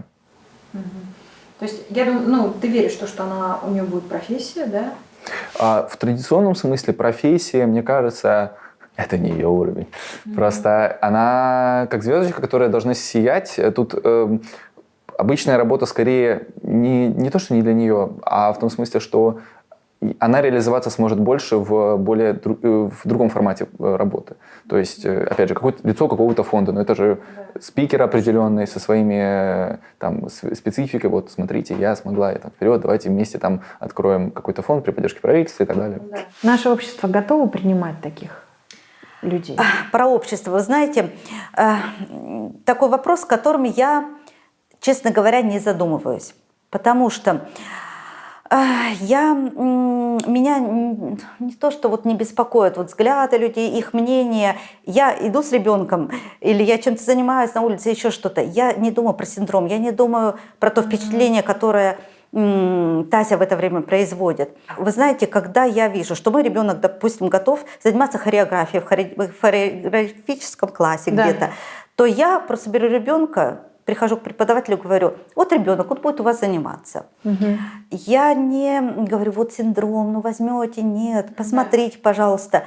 То есть, я думаю, ты веришь, что у нее будет профессия, да? В традиционном смысле профессия, мне кажется, это не ее уровень. Просто она как звездочка, которая должна сиять. Тут обычная работа скорее не то, что не для нее, а в том смысле, что она реализоваться сможет больше в другом формате работы. То есть, опять же, лицо какого-то фонда, но это же спикер определенный со своими там, спецификой. Вот смотрите, я смогла, вперед, давайте вместе там откроем какой-то фонд при поддержке правительства и так далее. Да. Наше общество готово принимать таких людей? Про общество. Вы знаете, такой вопрос, с которым я, честно говоря, не задумываюсь. Потому что меня не то, что вот не беспокоят вот взгляды людей, их мнение. Я иду с ребенком или я чем-то занимаюсь на улице, еще что-то. Я не думаю про синдром, я не думаю про то впечатление, которое Тася в это время производит. Вы знаете, когда я вижу, что мой ребенок, допустим, готов заниматься хореографией в хореографическом классе где-то, то я просто беру ребенка, прихожу к преподавателю и говорю: вот ребенок, он будет у вас заниматься. Я не говорю: вот синдром, возьмете, нет, посмотрите, пожалуйста.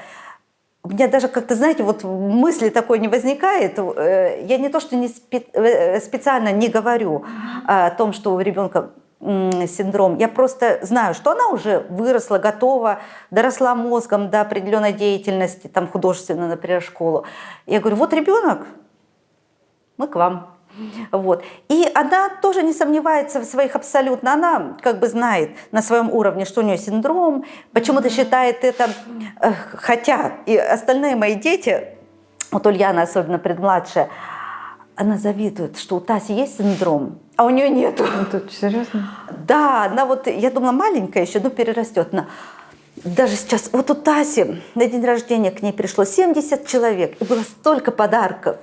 У меня даже как-то, знаете, вот мысли такой не возникает. Я не то, что специально не говорю о том, что у ребенка синдром. Я просто знаю, что она уже выросла, готова, доросла мозгом до определенной деятельности, там художественной, например, школу. Я говорю: вот ребенок, мы к вам. Вот. И она тоже не сомневается в своих абсолютно. Она как бы знает на своем уровне, что у нее синдром, почему-то считает это, хотя и остальные мои дети, вот Ульяна особенно предмладшая, она завидует, что у Таси есть синдром, а у нее нету. Тут серьезно? Да, она вот, я думала, маленькая еще, но перерастет. Даже сейчас, вот у Таси на день рождения к ней пришло 70 человек, и было столько подарков.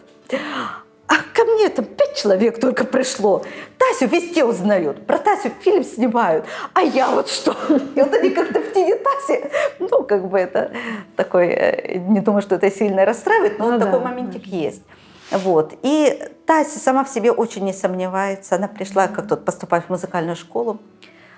А ко мне там 5 человек только пришло. Тасю везде узнают, про Тасю фильм снимают, а я вот что? И вот они как-то в тени Таси, ну, как бы это такой, не думаю, что это сильно расстраивает, но Ну вот да. такой моментик есть. Вот. И Тася сама в себе очень не сомневается. Она пришла как-то поступать в музыкальную школу,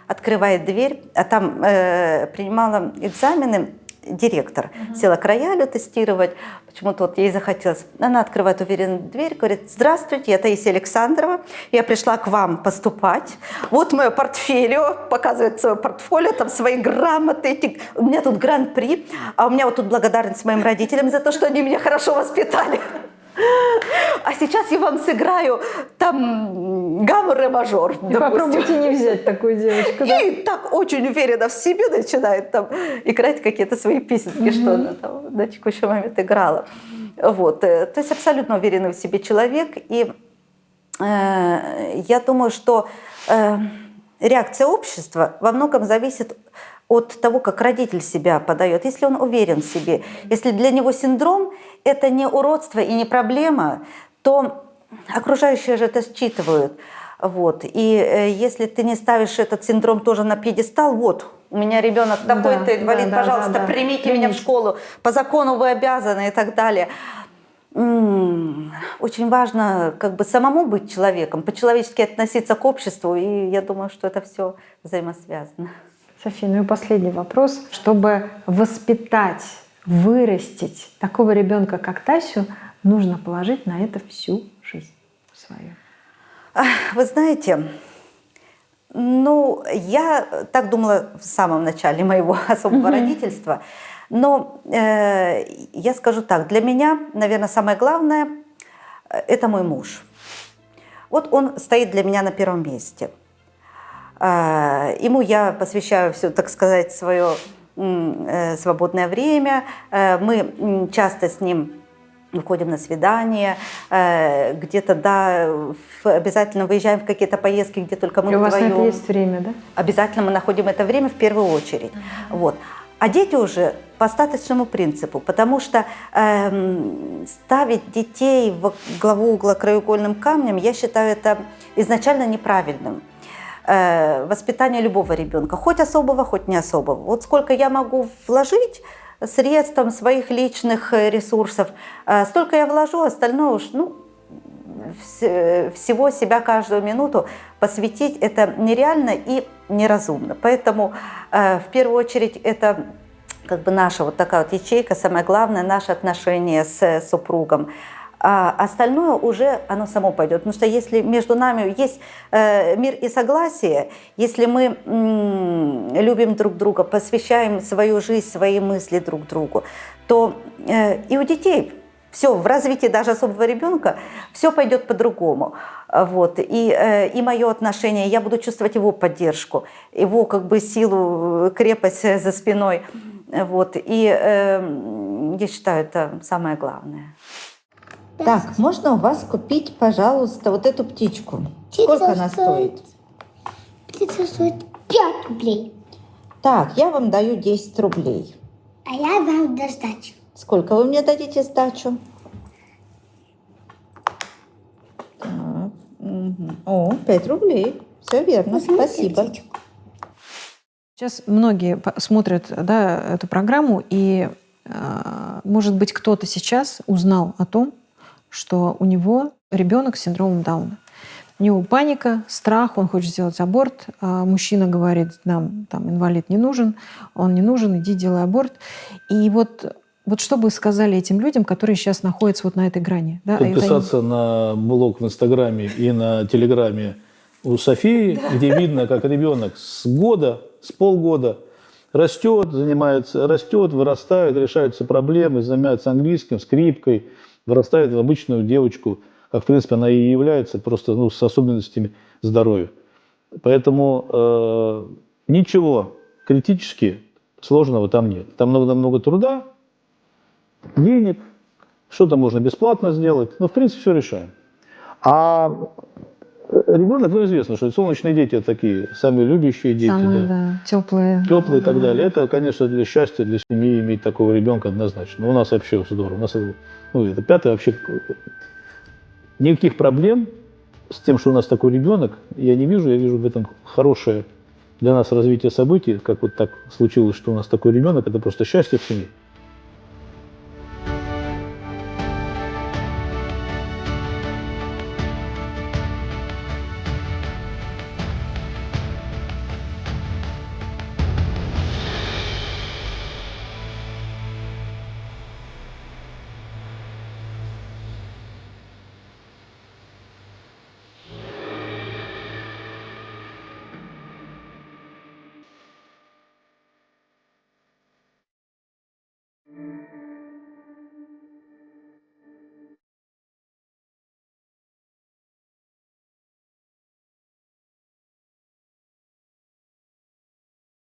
открывает дверь, а там принимала экзамены директор. Села к роялю тестировать, почему-то вот ей захотелось. Она открывает уверенно дверь, говорит: здравствуйте, я Таисия Александрова, я пришла к вам поступать. Вот мое портфолио, показывает свое портфолио, там свои грамоты, у меня тут гран-при, а у меня вот тут благодарность моим родителям за то, что они меня хорошо воспитали. А сейчас я вам сыграю там гамму ре мажор, И допустим. попробуйте не взять такую девочку, да? И так очень уверенно в себе начинает там играть какие-то свои песенки, что она там на текущий момент играла. Вот. То есть абсолютно уверенный в себе человек. И я думаю, что реакция общества во многом зависит от того, как родитель себя подает. Если он уверен в себе, если для него синдром – это не уродство и не проблема, то окружающие же это считывают. Вот. И если ты не ставишь этот синдром тоже на пьедестал, вот, у меня ребенок такой-то, инвалид, пожалуйста, примите меня в школу, по закону вы обязаны и так далее. Очень важно как бы самому быть человеком, по-человечески относиться к обществу, и я думаю, что это все взаимосвязано. София, ну и последний вопрос. Чтобы воспитать, вырастить такого ребенка, как Тасю, нужно положить на это всю жизнь свою. Вы знаете, ну, я так думала в самом начале моего особого родительства, но я скажу так, для меня, наверное, самое главное – это мой муж. Вот он стоит для меня на первом месте. Ему я посвящаю все, так сказать, свое свободное время. Мы часто с ним выходим на свидания, где-то, да, обязательно выезжаем в какие-то поездки, где только мы И у вас на это вдвоем. есть время, да? Обязательно мы находим это время в первую очередь. Вот. А дети уже по остаточному принципу, потому что ставить детей в главу угла краеугольным камнем, я считаю это изначально неправильным. Воспитание любого ребенка, хоть особого, хоть не особого. Вот сколько я могу вложить средств, своих личных ресурсов, столько я вложу, остальное уж, ну, всего себя каждую минуту посвятить это нереально и неразумно. Поэтому в первую очередь это как бы наша вот такая вот ячейка, самое главное, наши отношения с супругом. А остальное уже оно само пойдет. Потому что если между нами есть мир и согласие, если мы любим друг друга, посвящаем свою жизнь, свои мысли друг другу, то и у детей все в развитии даже особого ребенка все пойдет по-другому. Вот. И мое отношение, я буду чувствовать его поддержку, его как бы силу, крепость за спиной. Вот. И я считаю, это самое главное. Так, можно у вас купить, пожалуйста, вот эту птичку? Сколько она стоит? Птица стоит 5 рублей, Так, я вам даю 10 рублей. а я вам дам сдачу. Сколько вы мне дадите сдачу? Так, О, 5 рублей. Все верно, спасибо. Сейчас многие смотрят, да, эту программу, и, может быть, кто-то сейчас узнал о том, что у него ребенок с синдромом Дауна. У него паника, страх, он хочет сделать аборт. А мужчина говорит: нам там инвалид не нужен, он не нужен, иди делай аборт. И вот что бы сказали этим людям, которые сейчас находятся вот на этой грани? Да? Подписаться на блог в Инстаграме и на Телеграме у Софии, где видно, как ребенок с полгода растет, вырастает, решаются проблемы, занимается английским, скрипкой, вырастает в обычную девочку, как, в принципе, она и является, просто с особенностями здоровья. Поэтому ничего критически сложного там нет. Там много труда, денег, что-то можно бесплатно сделать, но, в принципе, все решаем. А ребенок, известно, что солнечные дети такие, самые любящие дети. Самые, да, теплые. Теплые и так далее. Это, конечно, для счастья, для семьи иметь такого ребенка однозначно. Но у нас вообще здорово. У нас это 5-й вообще Никаких проблем с тем, что у нас такой ребенок, я не вижу. Я вижу в этом хорошее для нас развитие событий, как вот так случилось, что у нас такой ребенок. Это просто счастье в семье.